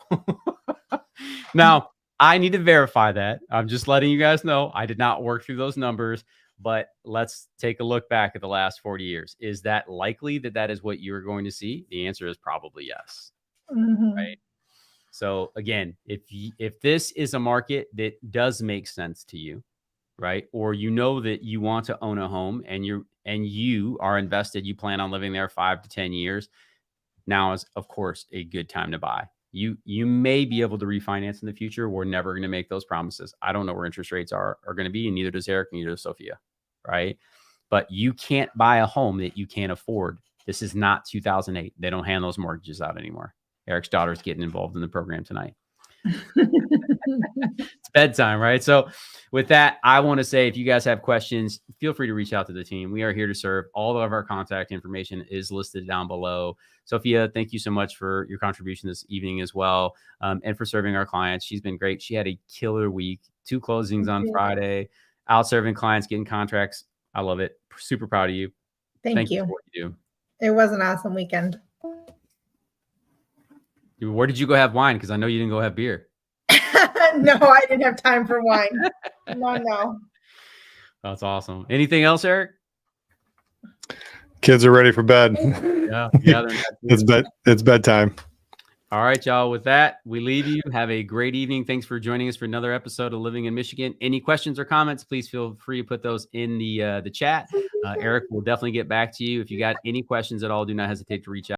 Now, I need to verify that. I'm just letting you guys know. I did not work through those numbers. But let's take a look back at the last 40 years. Is that likely that is what you're going to see? The answer is probably yes. Mm-hmm. Right. So again, if this is a market that does make sense to you, right, or you know that you want to own a home and you are invested, you plan on living there 5 to 10 years, now is of course a good time to buy. You may be able to refinance in the future. We're never going to make those promises. I don't know where interest rates are going to be, and neither does Eric, neither does Sophia. Right. But you can't buy a home that you can't afford. This is not 2008. They don't hand those mortgages out anymore. Eric's daughter's getting involved in the program tonight. It's bedtime, right? So with that, I want to say, if you guys have questions, feel free to reach out to the team. We are here to serve. All of our contact information is listed down below. Sophia, thank you so much for your contribution this evening as well, and for serving our clients. She's been great. She had a killer week, 2 closings on Friday, out serving clients, getting contracts. I love it. Super proud of you. Thank you for what you do. It was an awesome weekend. Where did you go have wine? Because I know you didn't go have beer. No, I didn't have time for wine. No. That's awesome. Anything else, Eric? Kids are ready for bed. Yeah. It's bedtime. All right, y'all. With that, we leave you. Have a great evening. Thanks for joining us for another episode of Living in Michigan. Any questions or comments, please feel free to put those in the chat. Eric will definitely get back to you. If you got any questions at all, do not hesitate to reach out.